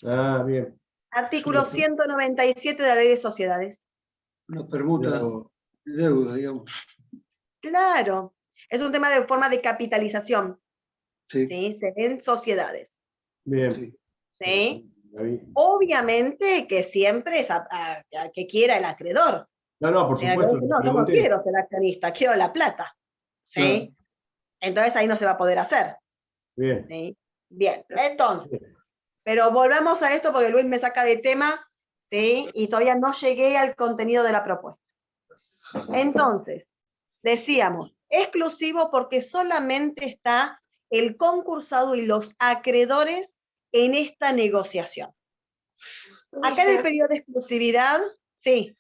Ah, bien. Artículo 197 de la Ley de Sociedades. Una permuta de deuda, digamos. Claro, es un tema de forma de capitalización. Sí. ¿Sí? Se ven sociedades. Bien. Sí. ¿Sí? Obviamente que siempre es a que quiera el acreedor. No, por supuesto. No, yo no quiero ser accionista, quiero la plata. ¿Sí? Claro. Entonces ahí no se va a poder hacer. Bien. ¿Sí? Bien, entonces, pero volvamos a esto porque Luis me saca de tema, ¿sí? Y todavía no llegué al contenido de la propuesta. Entonces, decíamos, exclusivo porque solamente está el concursado y los acreedores en esta negociación. Acá en el periodo de exclusividad, sí.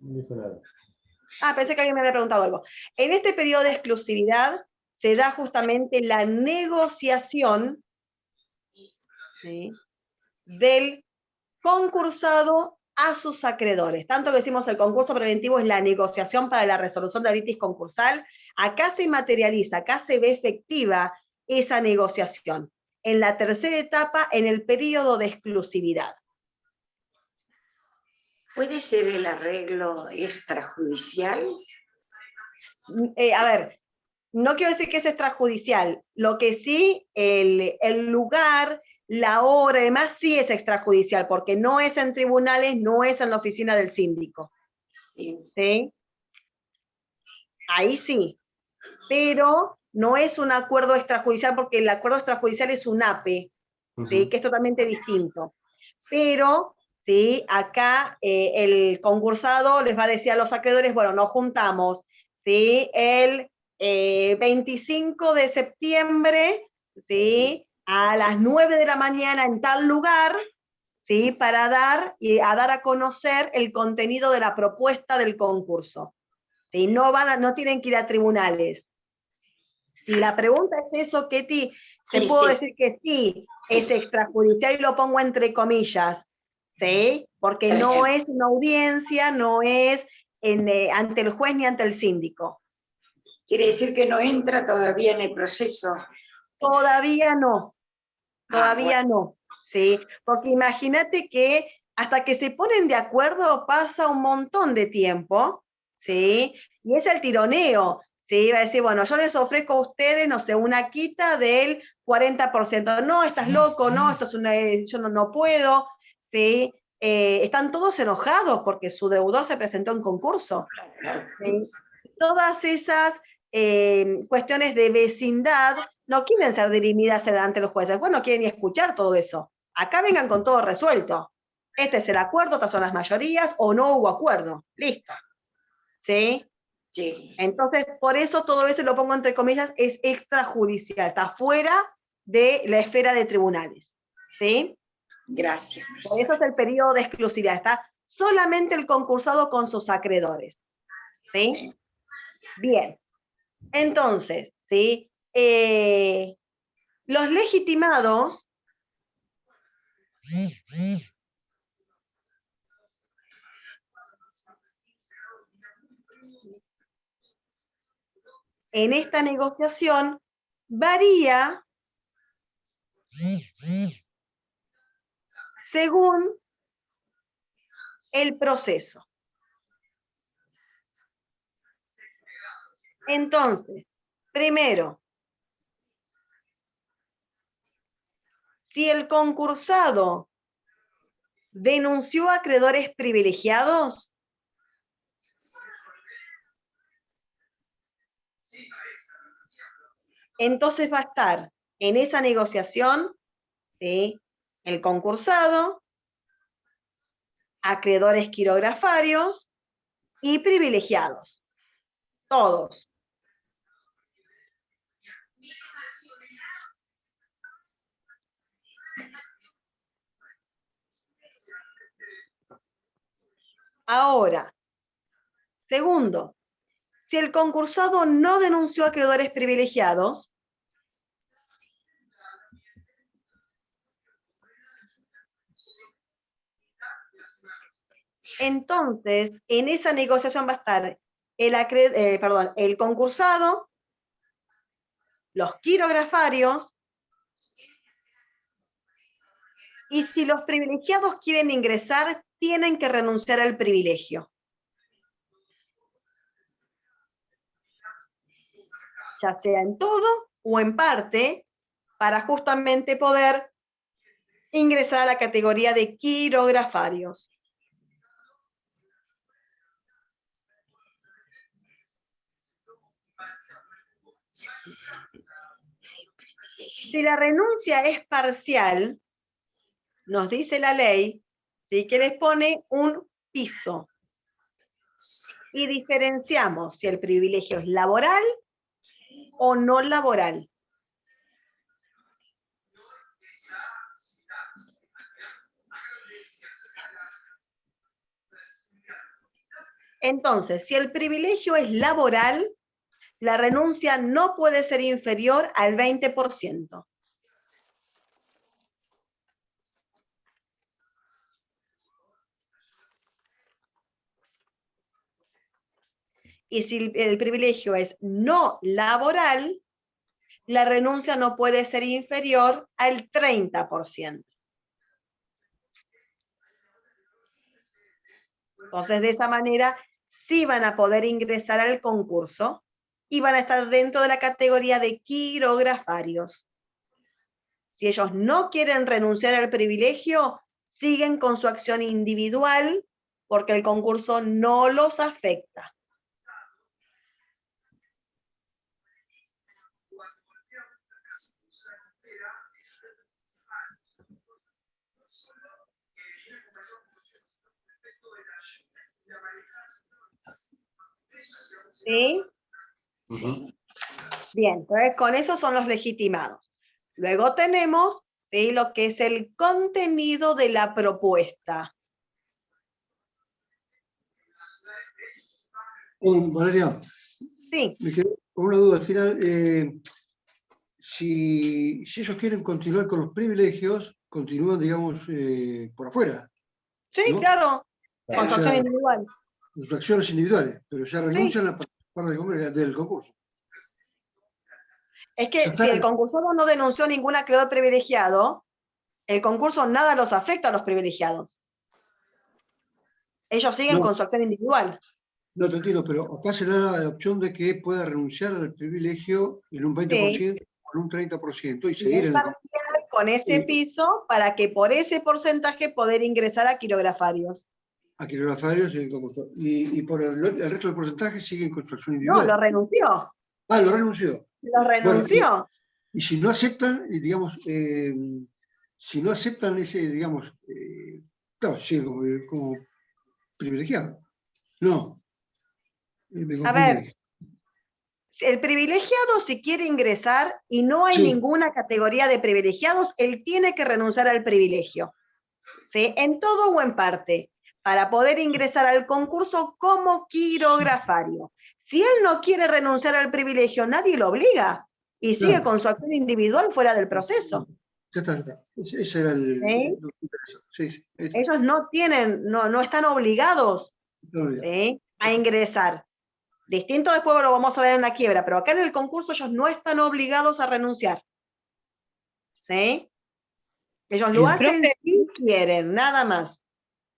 No dijo nada. Ah, pensé que alguien me había preguntado algo. En este periodo de exclusividad se da justamente la negociación, ¿sí?, del concursado a sus acreedores. Tanto que decimos el concurso preventivo es la negociación para la resolución de la litis concursal, acá se materializa, acá se ve efectiva esa negociación. En la tercera etapa, en el periodo de exclusividad. ¿Puede ser el arreglo extrajudicial? A ver, no quiero decir que es extrajudicial, lo que sí, el lugar, la hora, además sí es extrajudicial, porque no es en tribunales, no es en la oficina del síndico. Sí. ¿Sí? Ahí sí, pero no es un acuerdo extrajudicial, porque el acuerdo extrajudicial es un APE, ¿sí?, que es totalmente distinto. Pero, ¿sí?, acá el concursado les va a decir a los acreedores, bueno, nos juntamos, ¿sí?, el 25 de septiembre, ¿sí?, a las 9 de la mañana en tal lugar, ¿sí?, para dar a conocer el contenido de la propuesta del concurso. ¿Sí? No tienen que ir a tribunales. Si la pregunta es eso, Ketty, te puedo decir que sí, es extrajudicial y lo pongo entre comillas, ¿sí? Porque no es una audiencia, no es ante el juez ni ante el síndico. Quiere decir que no entra todavía en el proceso. Todavía no, no, ¿sí? Porque imagínate que hasta que se ponen de acuerdo pasa un montón de tiempo, ¿sí? Y es el tironeo, ¿sí? Va a decir, bueno, yo les ofrezco a ustedes, no sé, una quita del 40%. No, estás loco, no, esto es yo no puedo, ¿sí? Están todos enojados porque su deudor se presentó en concurso. ¿Sí? Todas esas cuestiones de vecindad no quieren ser dirimidas ante los jueces, pues no quieren ni escuchar todo eso. Acá vengan con todo resuelto. Este es el acuerdo, estas son las mayorías, o no hubo acuerdo. Listo. ¿Sí? Sí. Entonces, por eso todo eso, lo pongo entre comillas, es extrajudicial, está fuera de la esfera de tribunales. ¿Sí? Gracias. Por eso es el periodo de exclusividad, está solamente el concursado con sus acreedores. ¿Sí? Bien. Entonces, ¿sí? Los legitimados en esta negociación varía según el proceso. Entonces, primero, si el concursado denunció a acreedores privilegiados, entonces va a estar en esa negociación, ¿sí?, el concursado, acreedores quirografarios y privilegiados. Todos. Ahora, segundo, Si el concursado no denunció acreedores privilegiados, entonces en esa negociación va a estar el concursado, los quirografarios, y si los privilegiados quieren ingresar, tienen que renunciar al privilegio. Ya sea en todo o en parte, para justamente poder ingresar a la categoría de quirografarios. Si la renuncia es parcial, nos dice la ley, ¿sí?, que les pone un piso. Y diferenciamos si el privilegio es laboral o no laboral. Entonces, si el privilegio es laboral, la renuncia no puede ser inferior al 20%. Y si el privilegio es no laboral, la renuncia no puede ser inferior al 30%. Entonces, de esa manera, sí van a poder ingresar al concurso y van a estar dentro de la categoría de quirografarios. Si ellos no quieren renunciar al privilegio, siguen con su acción individual porque el concurso no los afecta. ¿Sí? Bien, entonces con eso son los legitimados. Luego tenemos, ¿sí?, lo que es el contenido de la propuesta. Valeria, sí, me quedé con una duda al final. Si ellos quieren continuar con los privilegios, continúan, digamos, por afuera. Sí, ¿no? Claro, con su acción individual. Sus acciones individuales, pero ya renuncian a participar del concurso. Es que si el concursado no denunció ningún acreedor privilegiado, el concurso nada los afecta a los privilegiados. Ellos siguen con su acción individual. No te entiendo, pero acá se da la opción de que pueda renunciar al privilegio en un 20% o en un 30% y seguir en el concurso. Con ese piso para que por ese porcentaje poder ingresar a quirografarios. A quirografarios y el concurso. Y por el resto del porcentaje siguen con su acción individual. No, lo renunció. Ah, lo renunció. Lo renunció. Bueno, y si no aceptan, digamos, si no aceptan ese, digamos, claro, sigue como privilegiado. No. A ver, el privilegiado, si quiere ingresar y no hay ninguna categoría de privilegiados, él tiene que renunciar al privilegio. ¿Sí? En todo o en parte, para poder ingresar al concurso como quirografario. Si él no quiere renunciar al privilegio, nadie lo obliga y sigue con su acción individual fuera del proceso. Ya está. Ese era el... ¿Sí? Ellos no tienen, no están obligados, ¿sí?, a ingresar. Distinto después lo vamos a ver en la quiebra, pero acá en el concurso ellos no están obligados a renunciar. ¿Sí? Ellos lo hacen si quieren, nada más.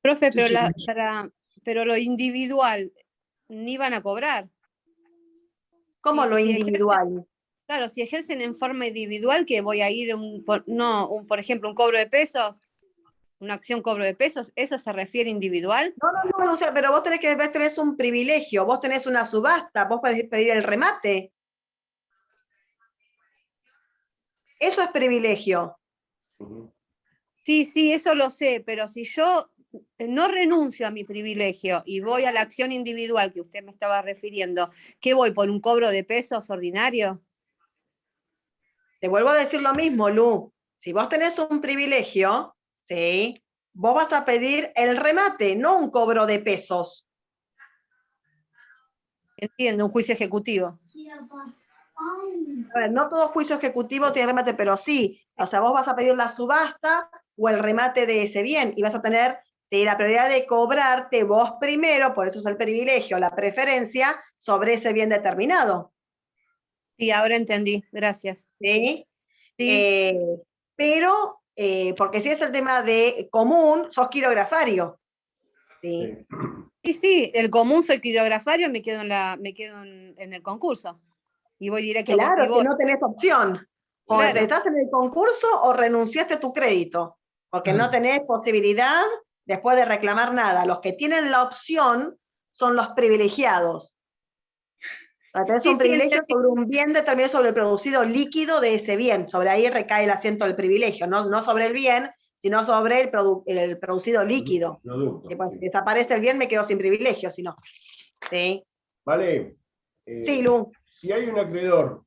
Profe, pero lo individual, ni van a cobrar. ¿Cómo lo individual? Claro, si ejercen en forma individual, que voy a ir, por ejemplo, un cobro de pesos, una acción cobro de pesos, ¿eso se refiere individual? No, o sea, pero vos tenés un privilegio, vos tenés una subasta, vos podés pedir el remate. Eso es privilegio. Sí, eso lo sé, pero si yo no renuncio a mi privilegio y voy a la acción individual que usted me estaba refiriendo, ¿qué voy, por un cobro de pesos ordinario? Te vuelvo a decir lo mismo, Lu. Si vos tenés un privilegio, ¿sí?, vos vas a pedir el remate, no un cobro de pesos. Entiendo, un juicio ejecutivo. A ver, no todo juicio ejecutivo tiene remate, pero sí. O sea, vos vas a pedir la subasta o el remate de ese bien y vas a tener la prioridad de cobrarte vos primero, por eso es el privilegio, la preferencia sobre ese bien determinado. Sí, ahora entendí, gracias. ¿Sí? Sí. Pero, porque si es el tema de común, sos quirografario. ¿Sí? Sí, el común soy quirografario, me quedo en el concurso. Y voy directo. Claro, que no tenés opción. O Claro. estás en el concurso o renunciaste a tu crédito. Porque no tenés posibilidad después de reclamar nada. Los que tienen la opción son los privilegiados. O sea, tenés un privilegio sobre un bien determinado, sobre el producido líquido de ese bien. Sobre ahí recae el asiento del privilegio. No sobre el bien, sino sobre el producido líquido. Producto, que, pues, desaparece el bien, me quedo sin privilegio, si no. ¿Sí? Vale. Sí, Lu. Si hay un acreedor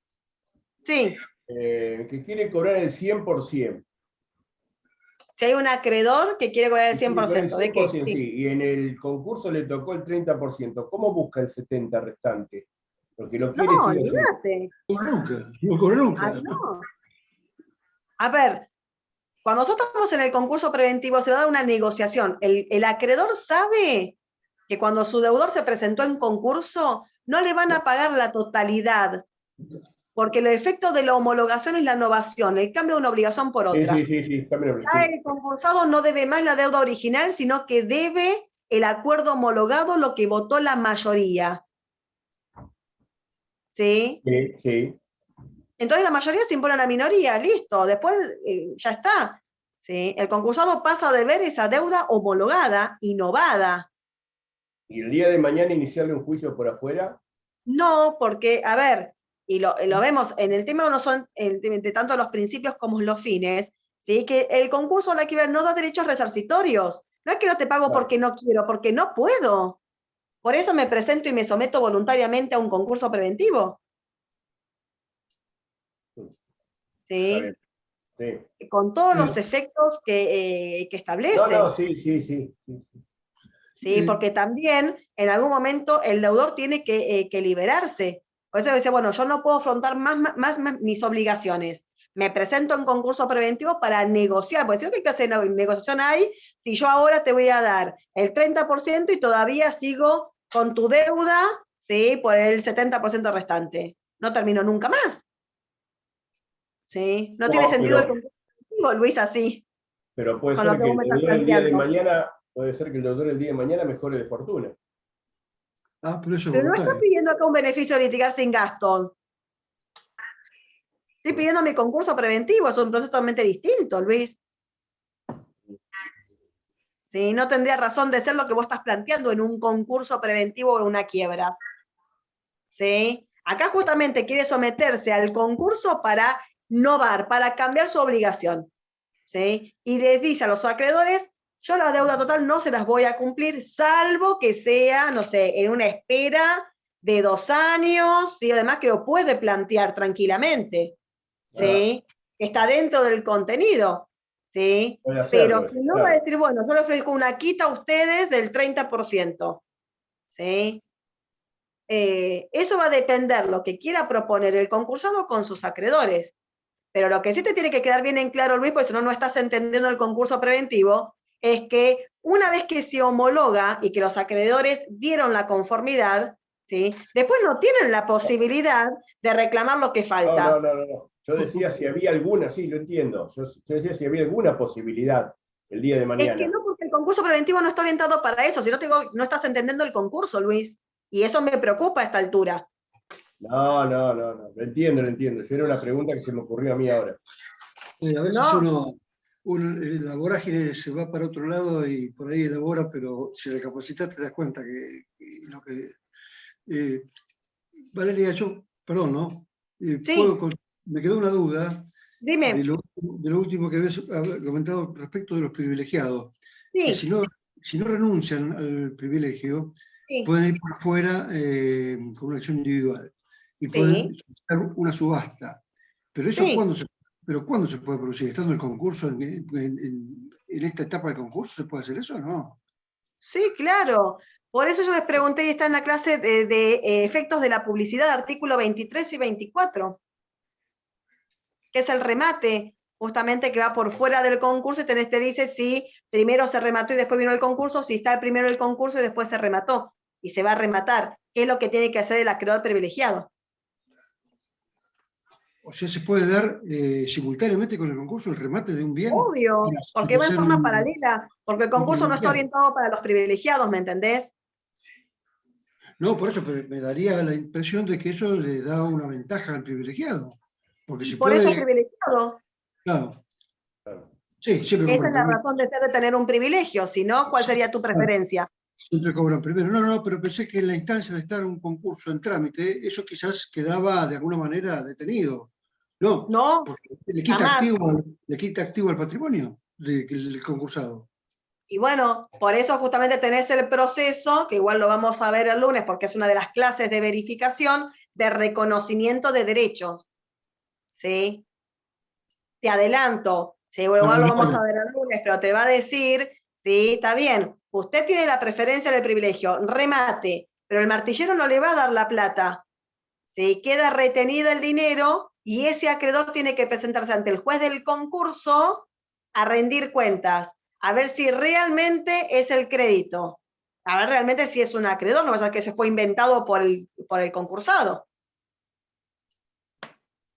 sí. Que quiere cobrar el 100%. Si hay un acreedor que quiere cobrar el 100%, ¿de qué? Sí. Y en el concurso le tocó el 30%, ¿cómo busca el 70% restante? Porque lo quiere No, sí o sí. olvídate. No cobra nunca. No. A ver, cuando nosotros estamos en el concurso preventivo se va a dar una negociación. El acreedor sabe que cuando su deudor se presentó en concurso no le van a pagar la totalidad, porque el efecto de la homologación es la novación, el cambio de una obligación por otra. Sí, cambio de ya el concursado no debe más la deuda original, sino que debe el acuerdo homologado, lo que votó la mayoría. ¿Sí? Sí. Entonces la mayoría se impone a la minoría, listo, después ya está. ¿Sí? El concursado pasa a deber esa deuda homologada, innovada. ¿Y el día de mañana iniciarle un juicio por afuera? No, porque, a ver, y lo vemos, en el tema no son de tanto los principios como los fines, ¿sí? Que el concurso de la quiebra no da derechos resarcitorios. No es que no te pago porque no quiero, porque no puedo. Por eso me presento y me someto voluntariamente a un concurso preventivo. ¿Sí? Sí. Con todos los efectos que establece. No, sí. Sí, porque también en algún momento el deudor tiene que liberarse. Por eso dice, bueno, yo no puedo afrontar más mis obligaciones. Me presento en concurso preventivo para negociar, porque si no, ¿qué clase de negociación hay si yo ahora te voy a dar el 30% y todavía sigo con tu deuda, ¿sí? Por el 70% restante? No termino nunca más. ¿Sí? No tiene sentido el concurso preventivo, Luis, así. Pero puede ser que el deudor el día de mañana, mejore de fortuna. Pero eso no está pidiendo acá un beneficio de litigar sin gasto. Estoy pidiendo mi concurso preventivo, es un proceso totalmente distinto, Luis. Sí, no tendría razón de ser lo que vos estás planteando en un concurso preventivo o en una quiebra. ¿Sí? Acá justamente quiere someterse al concurso para novar, para cambiar su obligación. ¿Sí? Y les dice a los acreedores, yo la deuda total no se las voy a cumplir, salvo que sea, no sé, en una espera de 2 años, y además que lo puede plantear tranquilamente, ¿sí? Está dentro del contenido, ¿sí? Pero si no va a decir, bueno, yo le ofrezco una quita a ustedes del 30%, ¿sí? Eso va a depender lo que quiera proponer el concursado con sus acreedores. Pero lo que sí te tiene que quedar bien en claro, Luis, porque si no estás entendiendo el concurso preventivo, es que una vez que se homologa y que los acreedores dieron la conformidad, ¿sí? Después no tienen la posibilidad de reclamar lo que falta. No. Yo decía si había alguna, sí, lo entiendo. Yo decía si había alguna posibilidad el día de mañana. Es que no, porque el concurso preventivo no está orientado para eso. Si no, no estás entendiendo el concurso, Luis. Y eso me preocupa a esta altura. No. Lo entiendo. Yo era una pregunta que se me ocurrió a mí ahora. A veces la vorágine se va para otro lado y por ahí elabora, pero si recapacitas te das cuenta que lo que... Valeria, perdón, ¿no? Sí. Me quedó una duda. Dime. De lo último que habías comentado respecto de los privilegiados. Sí. Que si no renuncian al privilegio, sí. pueden ir por afuera con una acción individual y pueden solicitar una subasta. Pero eso ¿cuándo se puede producir? ¿Estando el concurso en esta etapa del concurso se puede hacer eso o no? Sí, claro. Por eso yo les pregunté, y está en la clase de efectos de la publicidad, artículo 23 y 24, que es el remate, justamente que va por fuera del concurso, y te dice si primero se remató y después vino el concurso, si está primero el concurso y después se remató, y se va a rematar. ¿Qué es lo que tiene que hacer el acreedor privilegiado? O sea, se puede dar simultáneamente con el concurso el remate de un bien. Obvio, porque va en forma paralela, porque el concurso no está orientado para los privilegiados, ¿me entendés? No, por eso me daría la impresión de que eso le da una ventaja al privilegiado. Porque si por puede... eso es privilegiado. Claro. Sí, siempre esa es la razón de ser de tener un privilegio, si no, ¿cuál sería tu preferencia? Siempre cobran primero. No, pero pensé que en la instancia de estar en un concurso en trámite, eso quizás quedaba de alguna manera detenido. No, porque le quita activo al patrimonio del concursado. Y bueno, por eso justamente tenés el proceso, que igual lo vamos a ver el lunes, porque es una de las clases de verificación, de reconocimiento de derechos. ¿Sí? Te adelanto, ¿sí? Igual lo vamos a ver el lunes, pero te va a decir, sí, está bien, usted tiene la preferencia del privilegio, remate, pero el martillero no le va a dar la plata. ¿Sí? Queda retenido el dinero y ese acreedor tiene que presentarse ante el juez del concurso a rendir cuentas, a ver si realmente es el crédito, a ver realmente si es un acreedor, no pasa que se fue inventado por el concursado.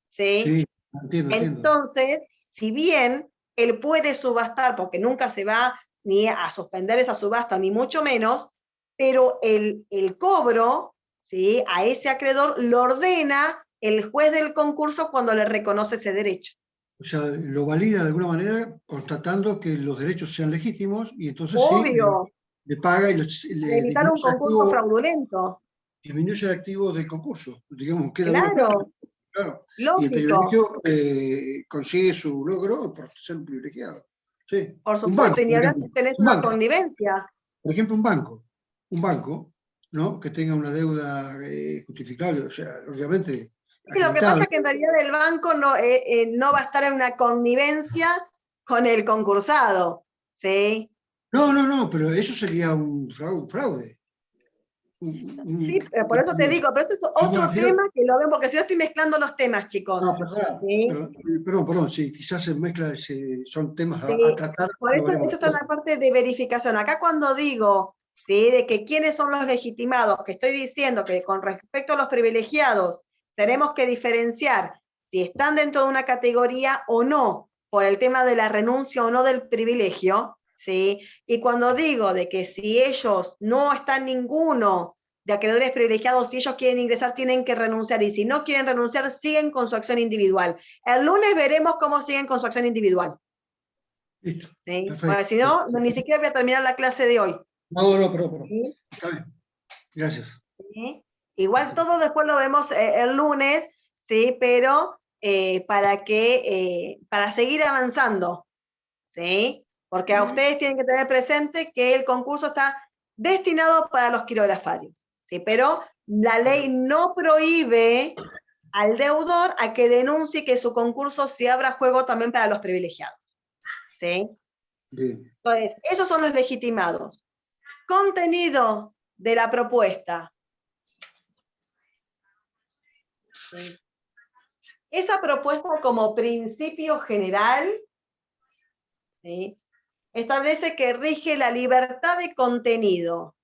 ¿Sí? Sí, entiendo. Entonces, si bien él puede subastar, porque nunca se va ni a suspender esa subasta, ni mucho menos, pero el cobro, ¿sí?, a ese acreedor lo ordena el juez del concurso cuando le reconoce ese derecho. O sea, lo valida de alguna manera constatando que los derechos sean legítimos y entonces Obvio. sí, le paga y Para evitar un concurso fraudulento. Disminuye el activo del concurso. Digamos, queda claro, una plata. Claro. Lógico. Y el privilegio consigue su logro por ser un privilegiado. Sí. Por supuesto, y ni hablar si tenés una connivencia. Por ejemplo, un banco, ¿no?, que tenga una deuda justificable, o sea, obviamente. Sí, lo que pasa es que en realidad el banco no va a estar en una connivencia con el concursado, ¿sí? No, pero eso sería un fraude. Sí, por eso te digo, pero eso es otro tema que lo ven, porque si no estoy mezclando los temas, chicos. No, perdón, sí, quizás se mezcla, son temas sí, a tratar. por eso está en la parte de verificación. Acá cuando digo, ¿sí?, de que quiénes son los legitimados, que estoy diciendo que con respecto a los privilegiados tenemos que diferenciar si están dentro de una categoría o no, por el tema de la renuncia o no del privilegio, ¿sí? Y cuando digo de que si ellos no están ninguno de acreedores privilegiados, si ellos quieren ingresar, tienen que renunciar, y si no quieren renunciar, siguen con su acción individual. El lunes veremos cómo siguen con su acción individual. Listo. ¿Sí? Porque si no, ni siquiera voy a terminar la clase de hoy. No, perdón. ¿Sí? Está bien. Gracias. ¿Sí? Igual todo después lo vemos el lunes, ¿sí? Pero para seguir avanzando, ¿sí? Porque a ustedes tienen que tener presente que el concurso está destinado para los quirografarios, ¿sí? Pero la ley no prohíbe al deudor a que denuncie que su concurso se abra juego también para los privilegiados, ¿sí? Bien. Entonces, esos son los legitimados. Contenido de la propuesta. ¿Sí? Esa propuesta como principio general, ¿sí?, establece que rige la libertad de contenido.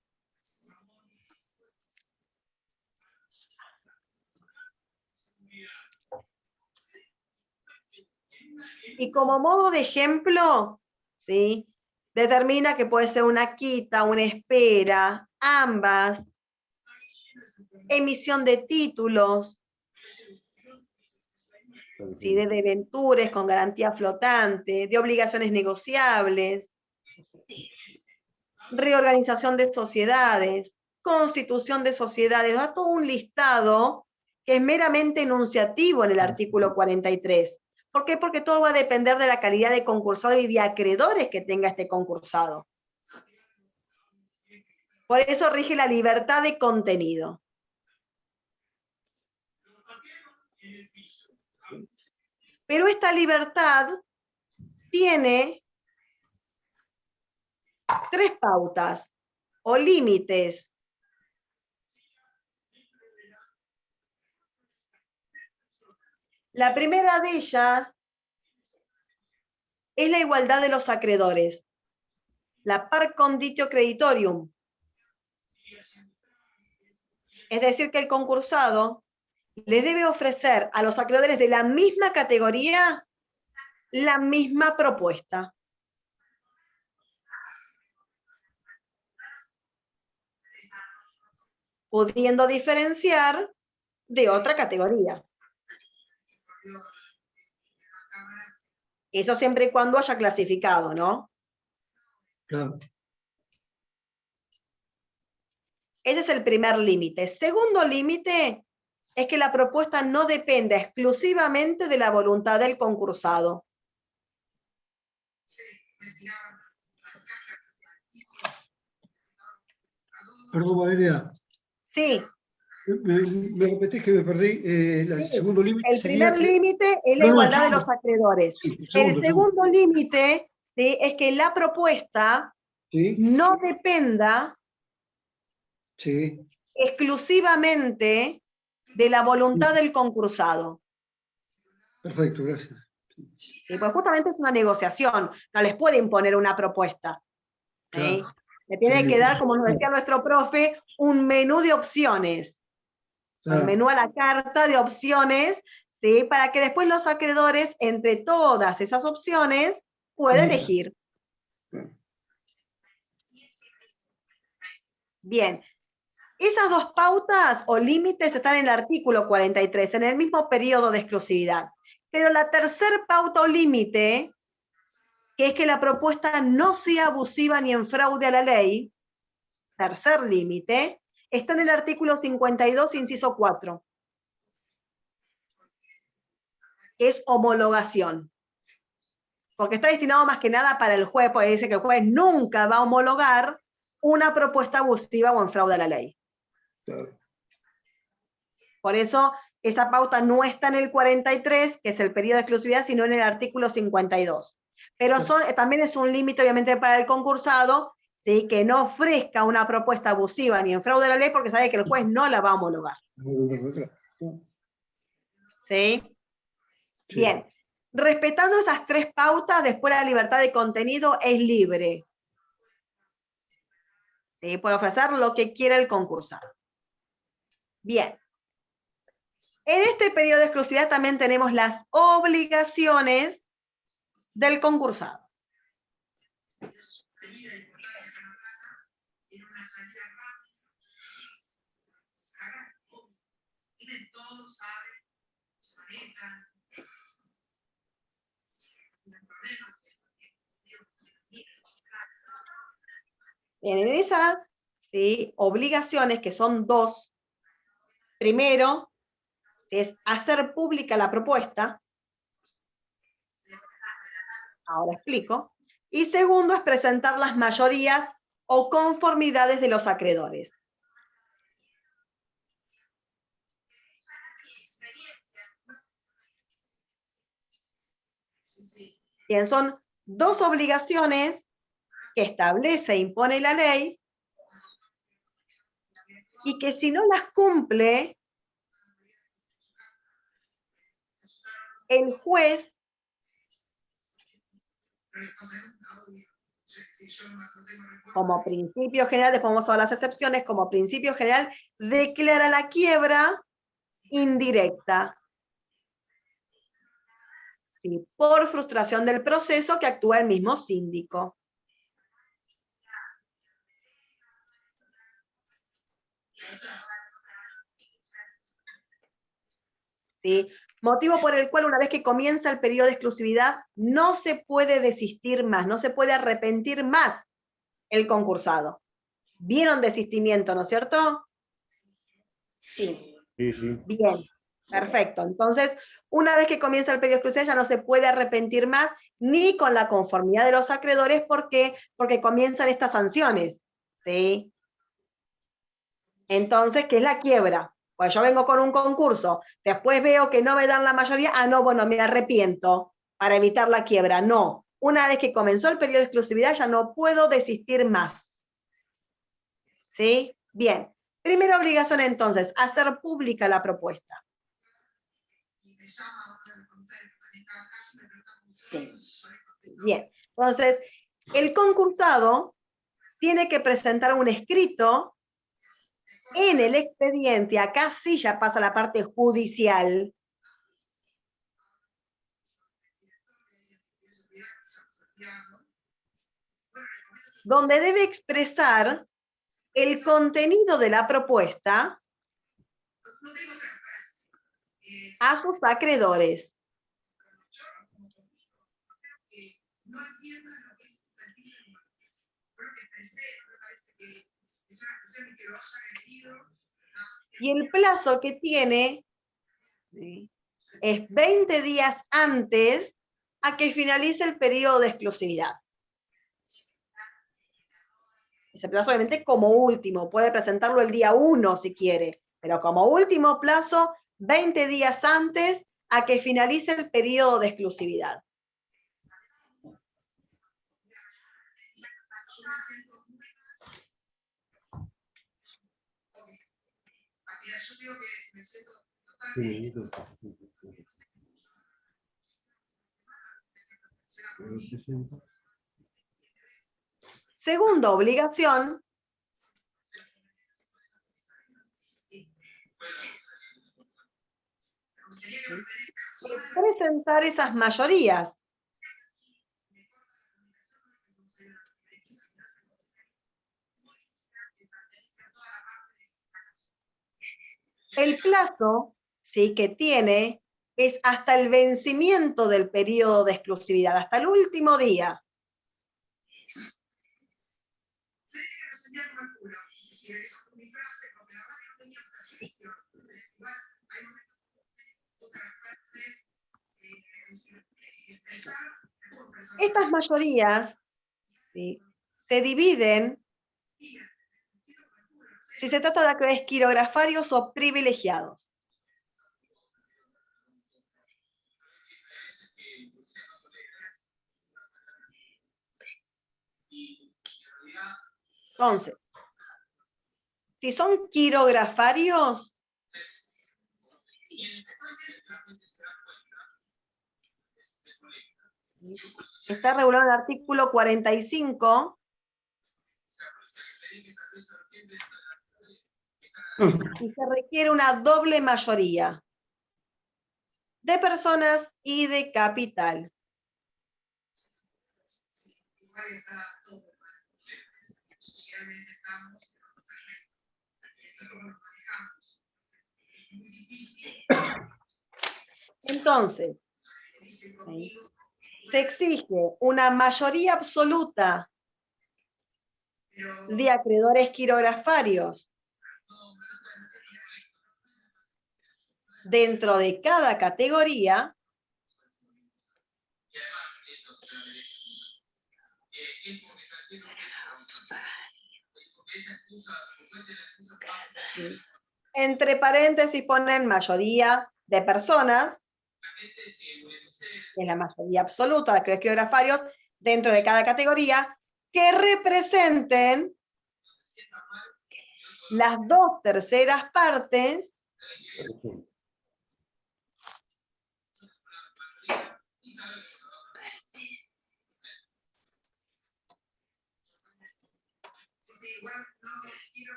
Y como modo de ejemplo, ¿sí?, determina que puede ser una quita, una espera, ambas, emisión de títulos, ¿sí?, de debentures con garantía flotante, de obligaciones negociables, reorganización de sociedades, constitución de sociedades, da todo un listado que es meramente enunciativo en el artículo 43. ¿Por qué? Porque todo va a depender de la calidad de concursado y de acreedores que tenga este concursado. Por eso rige la libertad de contenido. Pero esta libertad tiene 3 pautas, o límites. La primera de ellas es la igualdad de los acreedores, la par conditio creditorium. Es decir, que el concursado le debe ofrecer a los acreedores de la misma categoría la misma propuesta. Pudiendo diferenciar de otra categoría. Eso siempre y cuando haya clasificado, ¿no? Claro. Ese es el primer límite. Segundo límite es que la propuesta no dependa exclusivamente de la voluntad del concursado. Perdón, Valeria. Sí. Me repetís que me perdí. El segundo límite El sería primer límite es la igualdad de los acreedores. Sí, el segundo límite, ¿sí?, es que la propuesta no dependa exclusivamente de la voluntad del concursado. Perfecto, gracias. Sí, pues justamente es una negociación, no les puede imponer una propuesta. ¿Sí? Claro. Le tiene que dar, como nos decía nuestro profe, un menú de opciones. Claro. Un menú a la carta de opciones, ¿sí?, para que después los acreedores, entre todas esas opciones, puedan elegir. Bien. Esas dos pautas o límites están en el artículo 43, en el mismo periodo de exclusividad. Pero la tercer pauta o límite, que es que la propuesta no sea abusiva ni en fraude a la ley, tercer límite, está en el artículo 52, inciso 4, que es homologación. Porque está destinado más que nada para el juez, porque dice que el juez nunca va a homologar una propuesta abusiva o en fraude a la ley. Claro. Por eso, esa pauta no está en el 43, que es el periodo de exclusividad, sino en el artículo 52. Pero también es un límite, obviamente, para el concursado, ¿sí?, que no ofrezca una propuesta abusiva ni en fraude a la ley, porque sabe que el juez no la va a homologar. ¿Sí? Bien. Respetando esas tres pautas, después la libertad de contenido es libre. ¿Sí? Puede ofrecer lo que quiera el concursado. Bien. En este periodo de exclusividad también tenemos las obligaciones del concursado. En esas, ¿sí?, obligaciones, que son dos, primero es hacer pública la propuesta. Ahora explico. Y segundo es presentar las mayorías o conformidades de los acreedores. Bien, son dos obligaciones que establece e impone la ley y que si no las cumple, el juez como principio general, después vamos a ver las excepciones, como principio general, declara la quiebra indirecta. ¿Sí? Por frustración del proceso que actúa el mismo síndico. ¿Sí? Motivo por el cual una vez que comienza el periodo de exclusividad no se puede desistir más, no se puede arrepentir más el concursado. ¿Vieron desistimiento, no es cierto? Sí. Sí, sí. Bien, perfecto. Entonces, una vez que comienza el periodo de exclusividad ya no se puede arrepentir más ni con la conformidad de los acreedores. ¿Por qué? Porque comienzan estas sanciones. ¿Sí? Entonces, ¿qué es la quiebra? Pues yo vengo con un concurso, después veo que no me dan la mayoría, no, bueno, me arrepiento para evitar la quiebra. No, una vez que comenzó el periodo de exclusividad ya no puedo desistir más. ¿Sí? Bien. Primera obligación entonces, hacer pública la propuesta. Sí. Bien. Entonces, el concursado tiene que presentar un escrito en el expediente. Acá sí ya pasa la parte judicial. Donde debe expresar el contenido de la propuesta a sus acreedores. Y el plazo que tiene es 20 días antes a que finalice el periodo de exclusividad. Ese plazo obviamente como último, puede presentarlo el día 1 si quiere, pero como último plazo, 20 días antes a que finalice el periodo de exclusividad. Segunda obligación, presentar esas mayorías. El plazo, sí, que tiene es hasta el vencimiento del periodo de exclusividad, hasta el último día. Estas mayorías, ¿sí?, se dividen si se trata de acreedores quirografarios o privilegiados. Entonces, si son quirografarios, está regulado en el artículo 45 y se requiere una doble mayoría de personas y de capital. Entonces, ¿sí?, se exige una mayoría absoluta de acreedores quirografarios dentro de cada categoría entre paréntesis ponen mayoría de personas, que es la mayoría absoluta de acreedores quirografarios dentro de cada categoría, que representen las 2/3 partes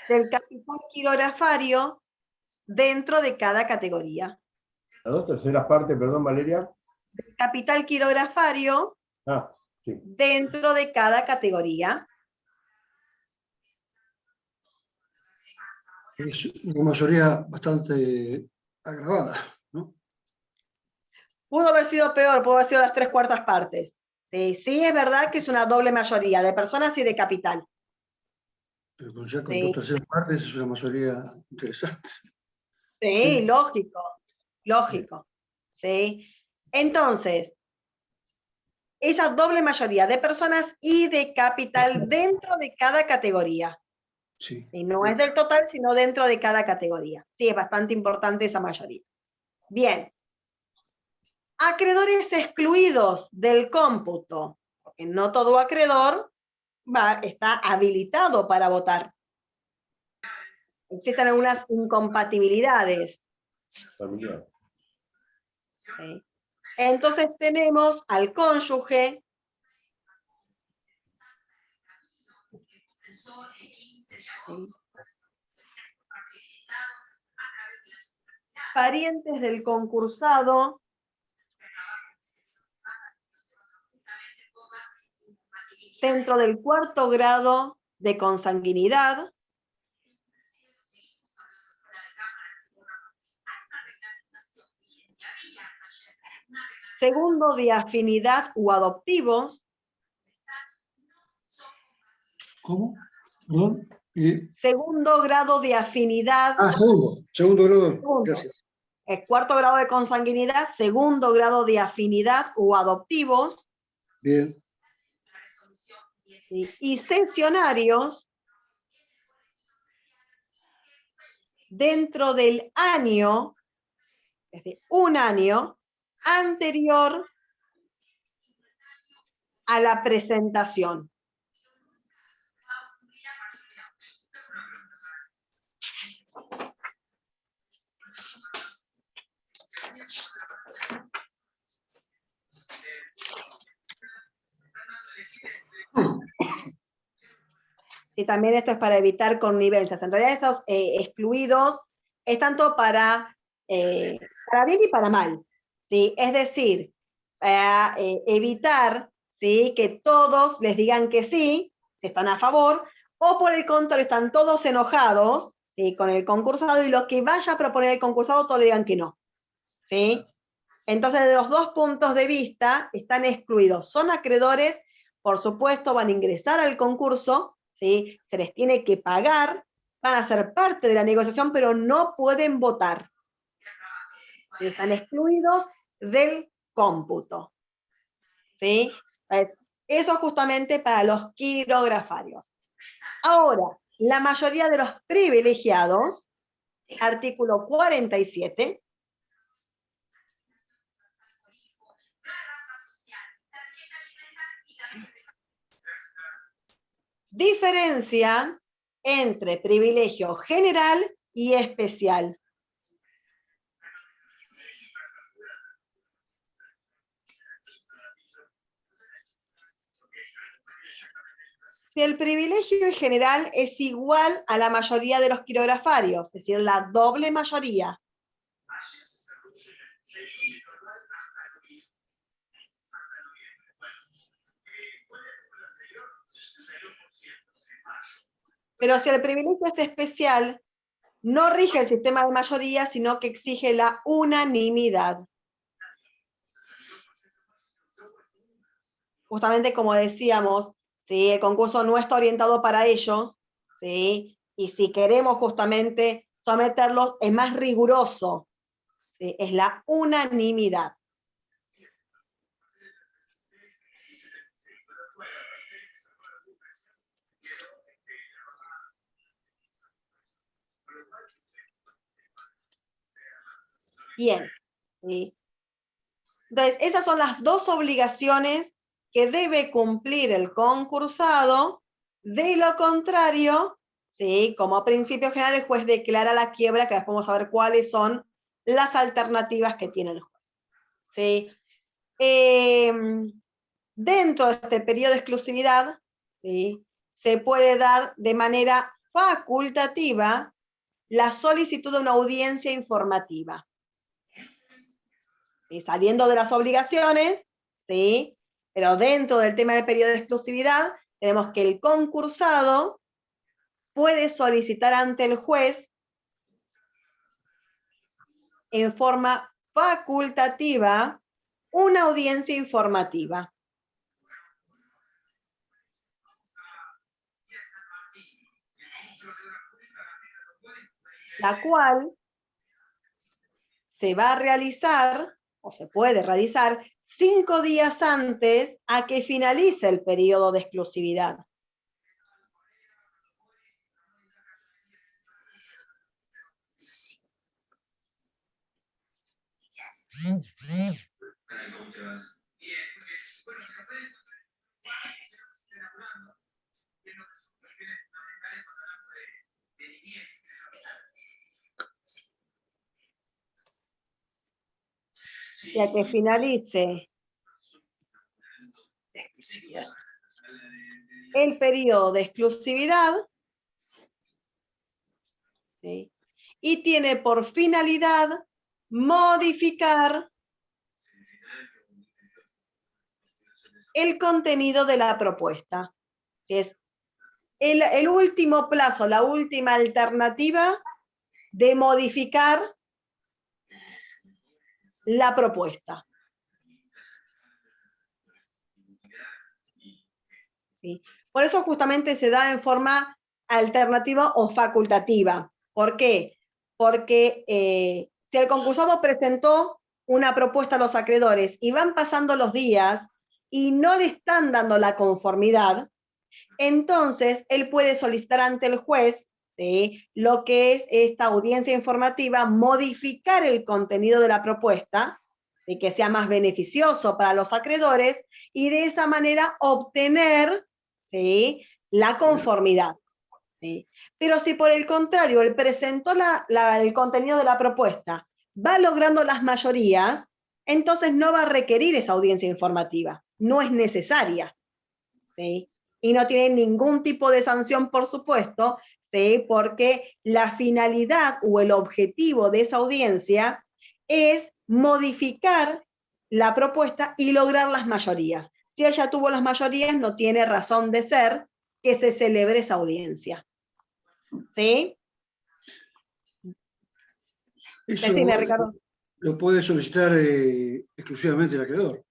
del capital quirografario dentro de cada categoría. Las 2/3 partes, perdón, Valeria. Del capital quirografario sí, dentro de cada categoría. Es una mayoría bastante agravada, ¿no? Pudo haber sido peor, pudo haber sido las 3/4 partes. Sí, sí, es verdad que es una doble mayoría de personas y de capital. Pero ya con 2/3 partes es una mayoría interesante. Sí, sí, lógico, lógico. Sí. Entonces, esa doble mayoría de personas y de capital dentro de cada categoría. Sí. Y no es del total, sino dentro de cada categoría. Sí, es bastante importante esa mayoría. Bien. Acreedores excluidos del cómputo, porque no todo acreedor está habilitado para votar. existen algunas incompatibilidades. Familiar. ¿Sí? Entonces tenemos al cónyuge parientes del concursado dentro del 4º grado de consanguinidad, segundo de afinidad u adoptivos, ¿Cómo? ¿Perdón? segundo grado de afinidad. Segundo grado, gracias. El 4º grado de consanguinidad, segundo grado de afinidad o adoptivos. Bien. ¿Sí? Y cesionarios dentro del año, es decir, un año anterior a la presentación. Y también esto es para evitar connivencias. En realidad esos excluidos es tanto para bien y para mal, ¿sí? Es decir, para evitar, ¿sí?, que todos les digan que sí, si están a favor, o por el contrario, están todos enojados, ¿sí?, con el concursado, y lo que vaya a proponer el concursado, todos le digan que no, ¿sí? Entonces, de los dos puntos de vista, están excluidos. Son acreedores, por supuesto, van a ingresar al concurso, ¿sí?, se les tiene que pagar, van a ser parte de la negociación, pero no pueden votar. Están excluidos del cómputo, ¿sí? Eso justamente para los quirografarios. Ahora, la mayoría de los privilegiados, artículo 47, diferencian entre privilegio general y especial. Si el privilegio en general es igual a la mayoría de los quirografarios, es decir, la doble mayoría. Pero si el privilegio es especial, no rige el sistema de mayoría, sino que exige la unanimidad. Justamente como decíamos, ¿sí?, el concurso no está orientado para ellos, ¿sí?, y si queremos justamente someterlos, es más riguroso, ¿sí?, es la unanimidad. Bien, ¿sí? Entonces, esas son las dos obligaciones que debe cumplir el concursado. De lo contrario, ¿sí?, como principio general, el juez declara la quiebra, que después vamos a ver cuáles son las alternativas que tiene el juez, ¿sí? Dentro de este periodo de exclusividad, ¿sí?, se puede dar de manera facultativa la solicitud de una audiencia informativa. ¿Sí? Saliendo de las obligaciones, ¿sí?, pero dentro del tema del periodo de exclusividad, tenemos que el concursado puede solicitar ante el juez en forma facultativa una audiencia informativa, la cual se va a realizar, o se puede realizar, 5 días antes a que finalice el periodo de exclusividad. y a que finalice el periodo de exclusividad, ¿sí? Y tiene por finalidad modificar el contenido de la propuesta. Es el último plazo, la última alternativa de modificar la propuesta. ¿Sí? Por eso justamente se da en forma alternativa o facultativa. ¿Por qué? Porque si el concursado presentó una propuesta a los acreedores y van pasando los días y no le están dando la conformidad, entonces él puede solicitar ante el juez, ¿sí?, lo que es esta audiencia informativa, modificar el contenido de la propuesta, ¿sí?, que sea más beneficioso para los acreedores, y de esa manera obtener, ¿sí?, la conformidad. ¿Sí? Pero si por el contrario él presentó el contenido de la propuesta, va logrando las mayorías, entonces no va a requerir esa audiencia informativa, no es necesaria, ¿sí? Y no tiene ningún tipo de sanción, por supuesto, ¿sí?, porque la finalidad o el objetivo de esa audiencia es modificar la propuesta y lograr las mayorías. Si ella tuvo las mayorías, no tiene razón de ser que se celebre esa audiencia. ¿Sí? Eso Decime, Ricardo. lo puede solicitar exclusivamente el acreedor.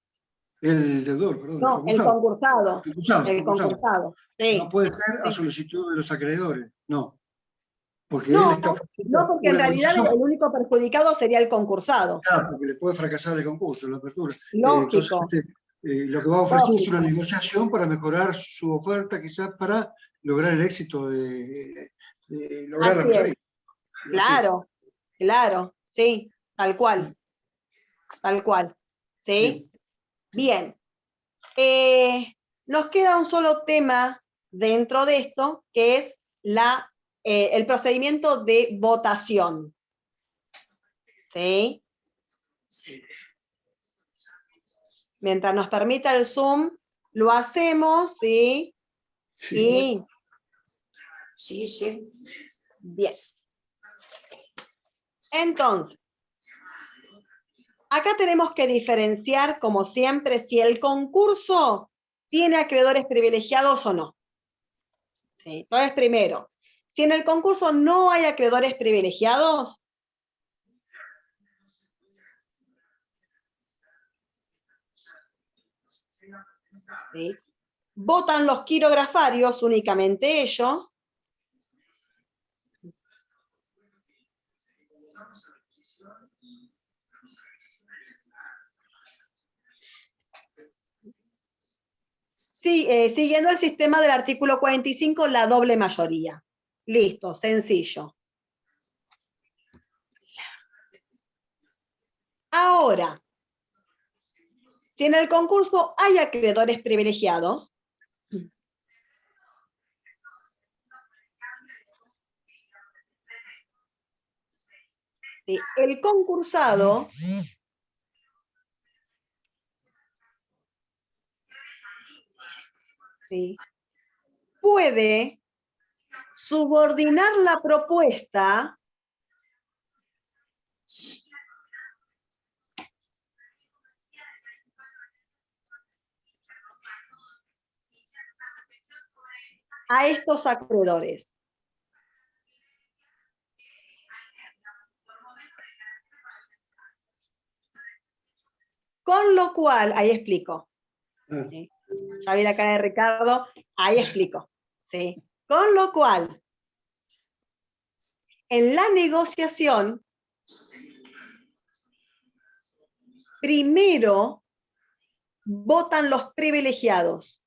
El deudor, perdón. No, el concursado. El concursado. Sí. No puede ser a solicitud de los acreedores, no. Porque él está no, porque en realidad el único perjudicado sería el concursado. Claro, porque le puede fracasar el concurso, la apertura. Lógico. Entonces, lo que va a ofrecer es una negociación para mejorar su oferta, quizás para lograr el éxito de lograr la mayoría. Claro, claro, sí, tal cual. Tal cual. ¿Sí? Bien. Nos queda un solo tema dentro de esto, que es el procedimiento de votación. ¿Sí? Sí. Mientras nos permita el Zoom, lo hacemos, ¿sí? Sí. Sí, sí. Bien. Entonces, acá tenemos que diferenciar, como siempre, si el concurso tiene acreedores privilegiados o no. ¿Sí? Entonces, primero, si en el concurso no hay acreedores privilegiados, ¿sí?, votan los quirografarios, únicamente ellos. Sí, siguiendo el sistema del artículo 45, la doble mayoría. Listo, sencillo. Ahora, si en el concurso hay acreedores privilegiados, ¿sí?, el concursado ¿sí?, puede subordinar la propuesta a estos acreedores. Con lo cual, ahí explico. ¿Sí? Ya vi la cara de Ricardo, ahí explico. ¿Sí? Con lo cual, en la negociación, primero votan los privilegiados.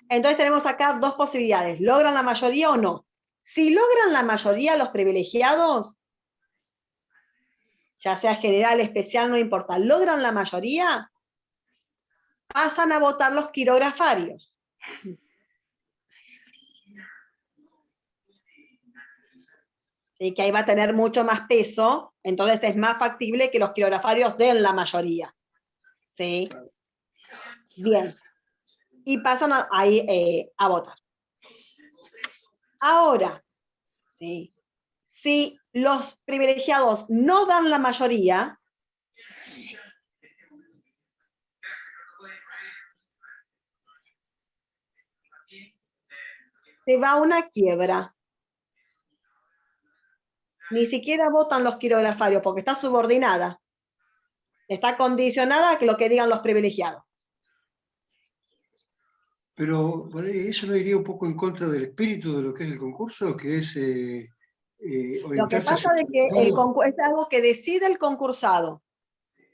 Entonces tenemos acá dos posibilidades. ¿Logran la mayoría o no? Si logran la mayoría los privilegiados, ya sea general, especial, no importa, logran la mayoría, pasan a votar los quirografarios. ¿sí? Que ahí va a tener mucho más peso, entonces es más factible que los quirografarios den la mayoría. ¿Sí? Bien. Y pasan ahí a votar. Ahora, ¿sí? Si los privilegiados no dan la mayoría, se va a una quiebra. Ni siquiera votan los quirografarios porque está subordinada. Está condicionada a que lo que digan los privilegiados. Pero eso no iría un poco en contra del espíritu de lo que es el concurso, que es Lo que orientarse pasa hacia es que es algo que decide el concursado.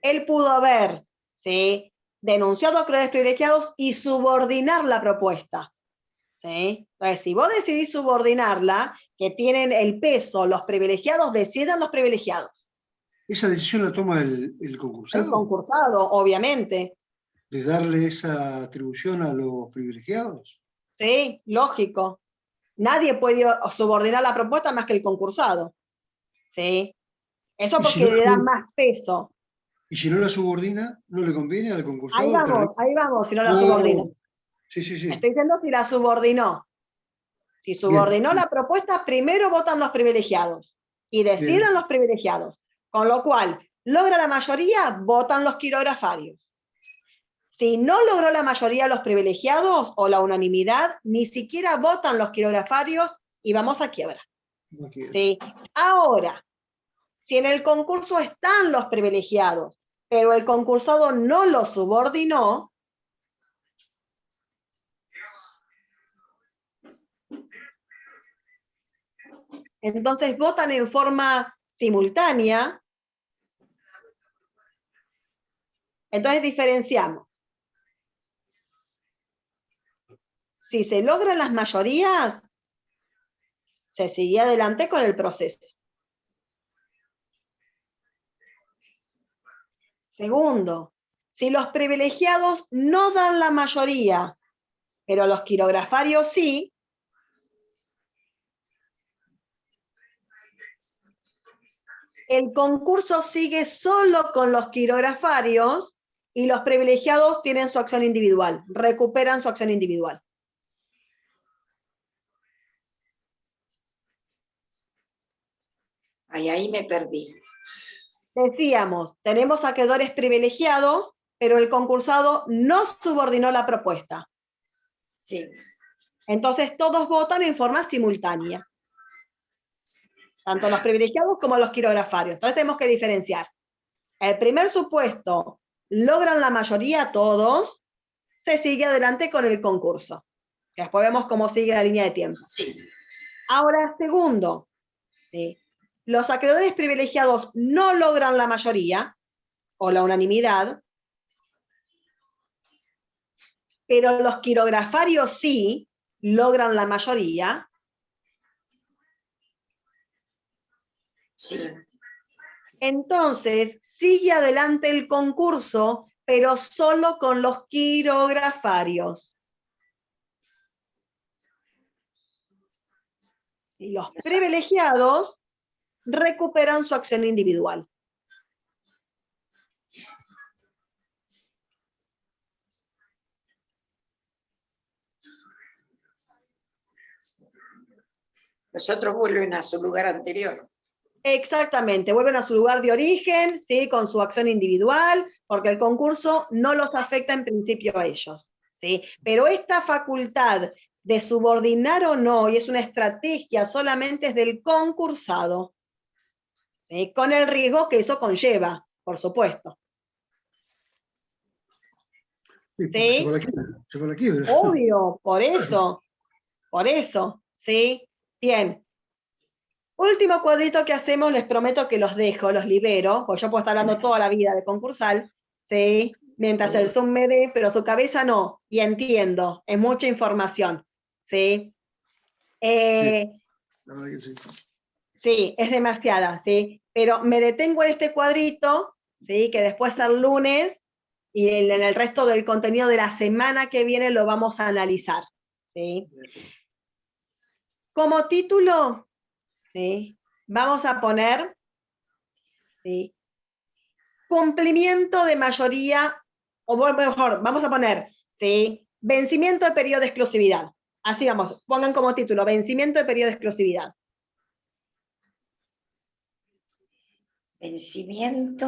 Él pudo haber, ¿sí?, denunciado a acreedores privilegiados y subordinar la propuesta. ¿Sí? Entonces, si vos decidís subordinarla, que tienen el peso los privilegiados, decidan los privilegiados. ¿Esa decisión la toma el concursado? El concursado, obviamente. ¿De darle esa atribución a los privilegiados? Sí, lógico. Nadie puede subordinar la propuesta más que el concursado. ¿Sí? Eso ¿Y porque si no le da más peso. ¿Y si no la subordina, no le conviene al concursado? Ahí vamos, si no la No, subordina. sí. Estoy diciendo si la subordinó. Si subordinó la propuesta, primero votan los privilegiados y deciden los privilegiados. Con lo cual, logra la mayoría, votan los quirografarios. Si no logró la mayoría los privilegiados o la unanimidad, ni siquiera votan los quirografarios y vamos a quiebra. ¿Sí? Ahora, si en el concurso están los privilegiados, pero el concursado no los subordinó, entonces votan en forma simultánea. Entonces diferenciamos. Si se logran las mayorías, se sigue adelante con el proceso. Segundo, si los privilegiados no dan la mayoría, pero los quirografarios sí, el concurso sigue solo con los quirografarios y los privilegiados tienen su acción individual, recuperan su acción individual. Ahí me perdí. Decíamos, tenemos acreedores privilegiados, pero el concursado no subordinó la propuesta. Sí. Entonces todos votan en forma simultánea. Tanto los privilegiados como los quirografarios. Entonces tenemos que diferenciar. El primer supuesto, logran la mayoría todos, se sigue adelante con el concurso. Después vemos cómo sigue la línea de tiempo. Sí. Ahora, segundo, ¿sí?, los acreedores privilegiados no logran la mayoría o la unanimidad, pero los quirografarios sí logran la mayoría. Sí. Entonces, sigue adelante el concurso, pero solo con los quirografarios. Y los privilegiados recuperan su acción individual. Los otros vuelven a su lugar anterior. Exactamente, vuelven a su lugar de origen, ¿sí?, con su acción individual, porque el concurso no los afecta en principio a ellos, ¿sí? Pero esta facultad de subordinar o no, y es una estrategia, solamente es del concursado, ¿sí?, con el riesgo que eso conlleva, por supuesto. ¿Sí? Se va la quiebra. Obvio, por eso, ¿sí? Bien. Último cuadrito que hacemos, les prometo que los dejo, los libero, porque yo puedo estar hablando toda la vida de concursal, ¿sí?, mientras el Zoom me dé, pero su cabeza no, y entiendo, es mucha información, ¿sí? Sí, es demasiada, ¿sí? Pero me detengo en este cuadrito, ¿sí?, que después el lunes y en el resto del contenido de la semana que viene lo vamos a analizar, ¿sí? Como título, ¿sí?, vamos a poner, ¿sí?, cumplimiento de mayoría, o mejor, vamos a poner, ¿sí?, vencimiento de periodo de exclusividad. Así vamos, pongan como título, vencimiento de periodo de exclusividad. Vencimiento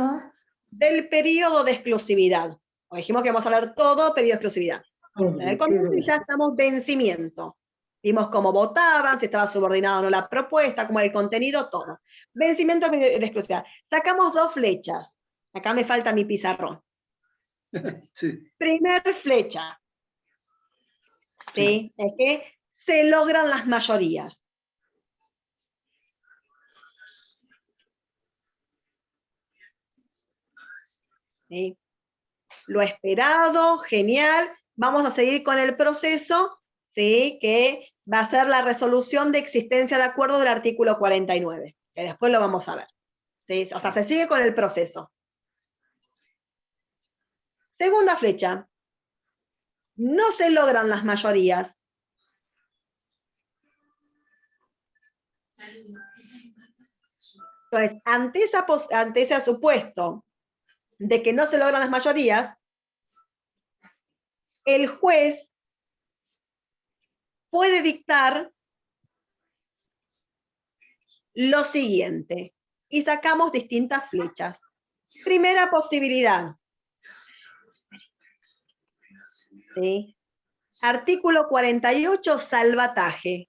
del periodo de exclusividad. O dijimos que vamos a hablar todo periodo de exclusividad. En el comienzo ya estamos vencimiento. Vimos cómo votaban, si estaba subordinado o no la propuesta, cómo era el contenido, todo. Vencimiento de exclusividad. Sacamos 2 flechas. Acá me falta mi pizarrón. Sí. Primer flecha. ¿Sí? Es que se logran las mayorías. ¿Sí? Lo esperado, genial. Vamos a seguir con el proceso, ¿sí?, que va a ser la resolución de existencia de acuerdo del artículo 49, que después lo vamos a ver. ¿Sí? O sea, se sigue con el proceso. Segunda flecha. No se logran las mayorías. Entonces, ante ese supuesto de que no se logran las mayorías, el juez puede dictar lo siguiente, y sacamos distintas flechas. Primera posibilidad. ¿Sí? Artículo 48, salvataje.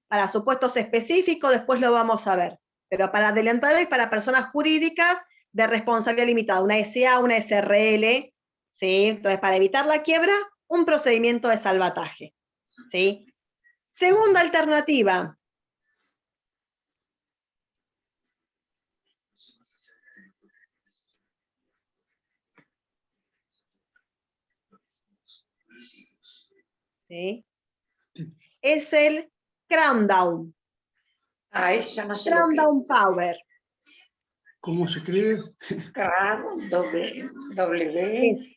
Para supuestos específicos, después lo vamos a ver. Pero para adelantar es para personas jurídicas de responsabilidad limitada, una SA, una SRL, ¿sí? Entonces, para evitar la quiebra, un procedimiento de salvataje, ¿sí? Segunda alternativa. ¿Sí? Es el crown down. Eso no sé lo Crown que down es. power. ¿Cómo se escribe? Crown, W.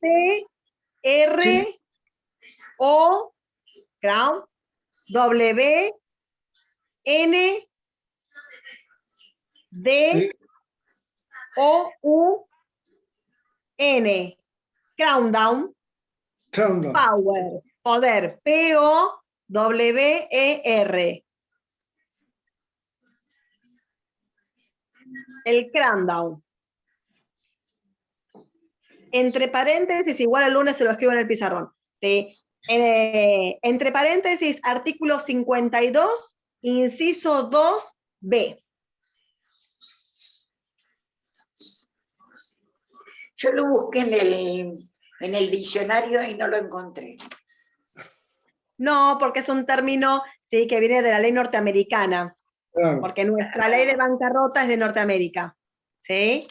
C-R-O, crown, W, N, D, O, U, N. Crown down. Power. Poder. P-O-W-E-R. El crown down. Entre paréntesis, igual el lunes se lo escribo en el pizarrón. ¿Sí? Entre paréntesis, artículo 52, inciso 2b. Yo lo busqué en el diccionario y no lo encontré. No, porque es un término, sí, que viene de la ley norteamericana. Claro. Porque nuestra ley de bancarrota es de Norteamérica. ¿Sí?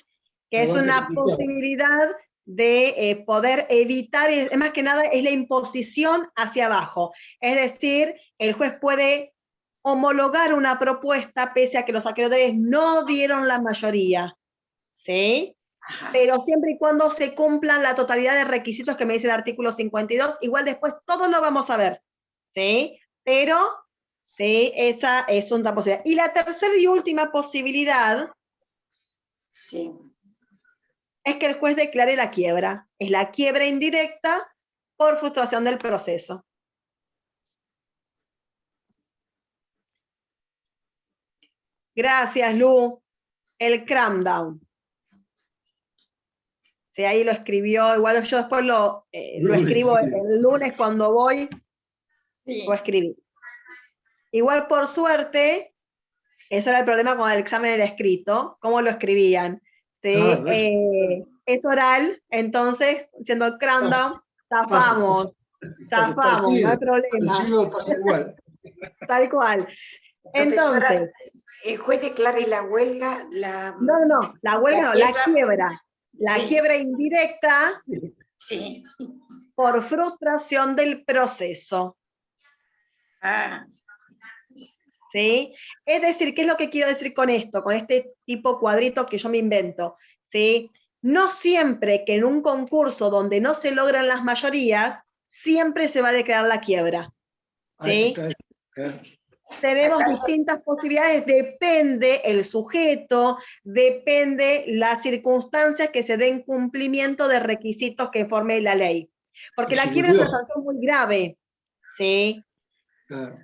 Que es una posibilidad de poder evitar, es más que nada, es la imposición hacia abajo. Es decir, el juez puede homologar una propuesta pese a que los acreedores no dieron la mayoría. ¿Sí? Pero siempre y cuando se cumplan la totalidad de requisitos que me dice el artículo 52, igual después todos lo vamos a ver. ¿Sí? Pero, sí, esa es una posibilidad. Y la tercera y última posibilidad, sí, es que el juez declare la quiebra. Es la quiebra indirecta por frustración del proceso. Gracias, Lu. El cram down. Sí, ahí lo escribió. Igual yo después lo escribo el lunes cuando voy. sí. Lo escribí. Igual, por suerte, eso era el problema con el examen del escrito. ¿Cómo lo escribían? ¿Sí? Es oral, entonces, siendo cram down, zafamos. Zafamos, no hay problema. Igual. Tal cual. Profesora, Entonces, el juez declare la huelga, no, la huelga no, la quiebra. La sí. quiebra indirecta, Sí. por frustración del proceso. Ah. ¿Sí? Es decir, ¿qué es lo que quiero decir con esto? Con este tipo cuadrito que yo me invento. ¿Sí? No siempre que en un concurso donde no se logran las mayorías, siempre se va a declarar la quiebra. ¿Sí? tenemos distintas posibilidades, depende el sujeto, depende las circunstancias que se den cumplimiento de requisitos que informe la ley. Porque la quiebra es una sanción muy grave, ¿sí? Claro.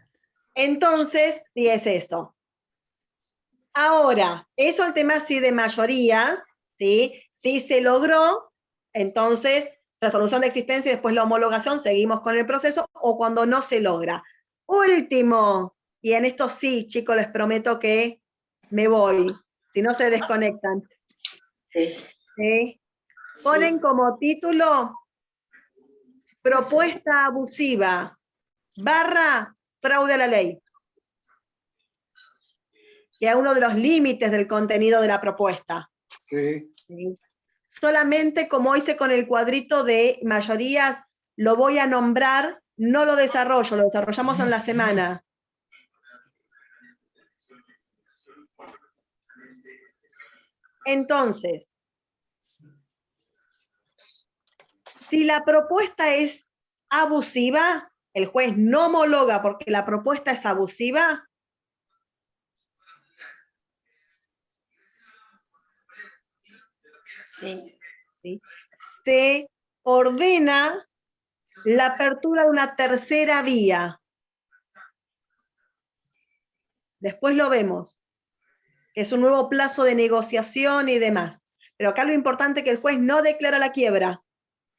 Entonces, sí es esto. Ahora, eso el tema sí de mayorías, ¿sí? Si se logró, entonces, resolución de existencia y después la homologación, seguimos con el proceso, o cuando no se logra. Último, y en esto sí, chicos, les prometo que me voy, si no se desconectan. ¿Sí? Ponen como título propuesta abusiva / fraude a la ley. Que es uno de los límites del contenido de la propuesta. Sí. ¿Sí? Solamente como hice con el cuadrito de mayorías, lo voy a nombrar, no lo desarrollo, lo desarrollamos en la semana. Entonces, si la propuesta es abusiva, el juez no homologa porque la propuesta es abusiva, sí. se ordena la apertura de una tercera vía. Después lo vemos, que es un nuevo plazo de negociación y demás. Pero acá lo importante es que el juez no declara la quiebra.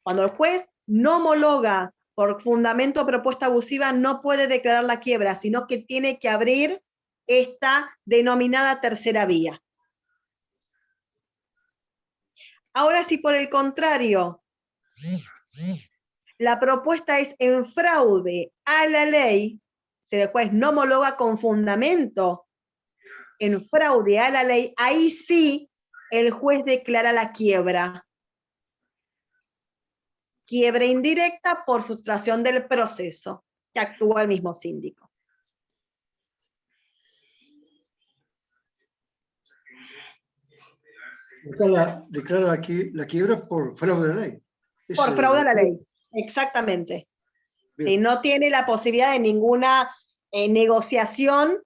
Cuando el juez no homologa por fundamento de propuesta abusiva, no puede declarar la quiebra, sino que tiene que abrir esta denominada tercera vía. Ahora, si por el contrario, la propuesta es en fraude a la ley, si el juez no homologa con fundamento en fraude a la ley, ahí sí el juez declara la quiebra. Quiebra indirecta por frustración del proceso, que actúa el mismo síndico. Declara la quiebra por fraude a la ley. Por fraude a la ley, exactamente. Si no tiene la posibilidad de ninguna negociación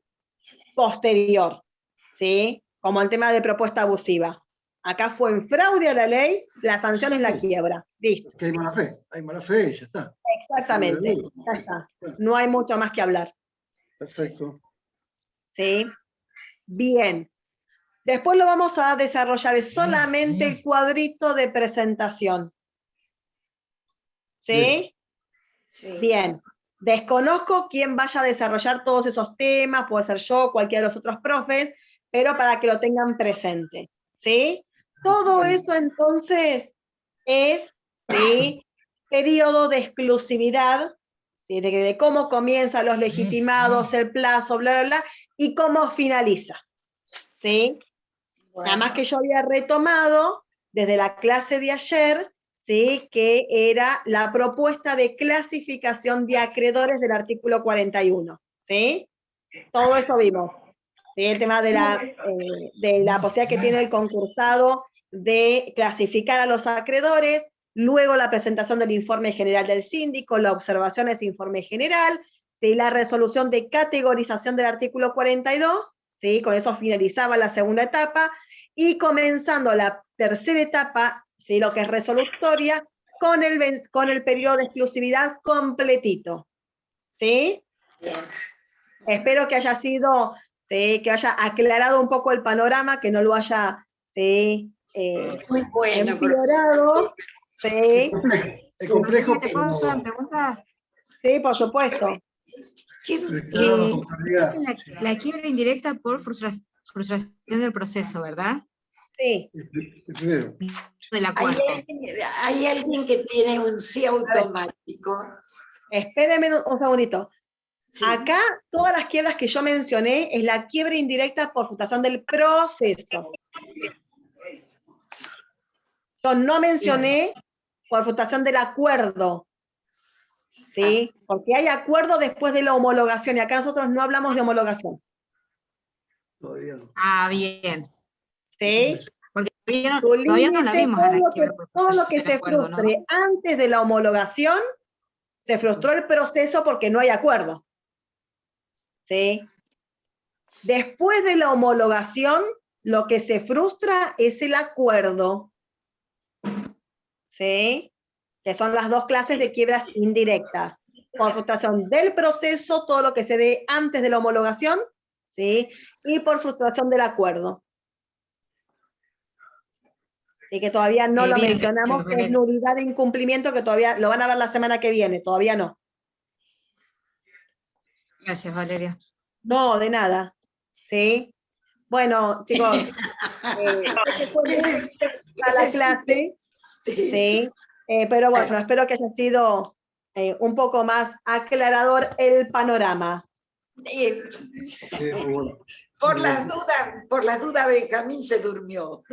posterior, ¿sí? Como el tema de propuesta abusiva. Acá fue en fraude a la ley, la sanción es la quiebra. Listo. Que hay mala fe, ya está. Exactamente, ya está. No hay mucho más que hablar. Perfecto. ¿Sí? Bien. Después lo vamos a desarrollar, es solamente el cuadrito de presentación. ¿Sí? Sí. Bien. Desconozco quién vaya a desarrollar todos esos temas, puede ser yo, cualquiera de los otros profes, pero para que lo tengan presente. ¿Sí? Todo eso entonces es, ¿sí?, periodo de exclusividad, ¿sí?, de cómo comienzan los legitimados, el plazo, bla, bla, bla, y cómo finaliza. ¿Sí? Bueno. Nada más que yo había retomado desde la clase de ayer, ¿sí?, que era la propuesta de clasificación de acreedores del artículo 41. ¿Sí? Todo eso vimos. ¿Sí? El tema de la posibilidad que tiene el concursado de clasificar a los acreedores, luego la presentación del informe general del síndico, la observación de ese informe general, ¿sí?, la resolución de categorización del artículo 42, ¿sí?, con eso finalizaba la segunda etapa, y comenzando la tercera etapa, ¿sí?, lo que es resolutoria, con el periodo de exclusividad completito. ¿Sí? Bien. Espero que haya sido, ¿sí?, que haya aclarado un poco el panorama, que no lo haya, ¿sí?, Muy bueno, empeorado. ¿Sí? Es complejo, ¿Te puedo hacer una pregunta? Sí, por supuesto. La quiebra indirecta por frustración del proceso, ¿verdad? Sí. El primero. Del acuerdo. ¿Hay alguien que tiene un sí automático? Espérenme un segundito. Sí. Acá, todas las quiebras que yo mencioné es la quiebra indirecta por frustración del proceso. Yo no mencioné por frustración del acuerdo. ¿Sí? Porque hay acuerdo después de la homologación, y acá nosotros no hablamos de homologación. Todavía no. Ah, bien. ¿Sí? Porque todavía no la vimos a la quiebra. Todo lo que se frustre antes de la homologación, se frustró el proceso porque no hay acuerdo. ¿sí? Después de la homologación, lo que se frustra es el acuerdo, ¿sí? Que son las dos clases de quiebras indirectas. Por frustración del proceso, todo lo que se dé antes de la homologación, ¿sí? Y por frustración del acuerdo. Y que todavía no lo bien, mencionamos, que es Valeria. nulidad de incumplimiento, que todavía lo van a ver la semana que viene, todavía no. Gracias, Valeria. No, de nada. ¿Sí? Bueno, chicos, sé que fue muy a la clase, ¿sí? Pero bueno, espero que haya sido un poco más aclarador el panorama. Bueno. Por las dudas, Benjamín se durmió.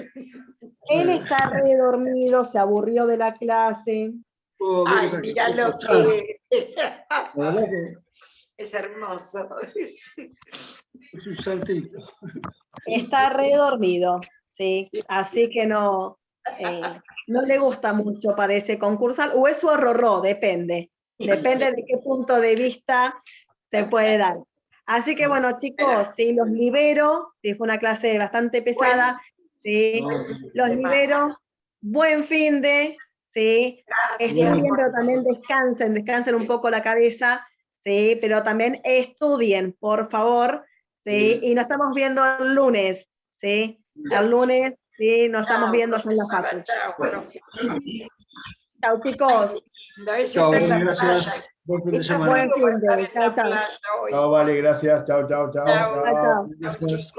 Él está re dormido, se aburrió de la clase. Oh, Ay, mira, mira qué lo cosa. que La verdad que es hermoso. es un saltito. Está re dormido, ¿sí? Así que no le gusta mucho, parece, concursar, o es su horroró, depende. Depende de qué punto de vista se puede dar. Así que bueno, chicos, sí, los libero, sí, fue una clase bastante pesada, sí, los libero, buen fin de, sí, estudien, pero también descansen un poco la cabeza, sí, pero también estudien, por favor, sí, y nos estamos viendo el lunes, sí, el lunes, sí, nos estamos viendo allá en la facu. Chao, chicos. Chao, gracias. Buen fin de semana. Buen fin de, chao, chao. Chao, vale, gracias. Chao, chao, chao. Chao, chao. Gracias.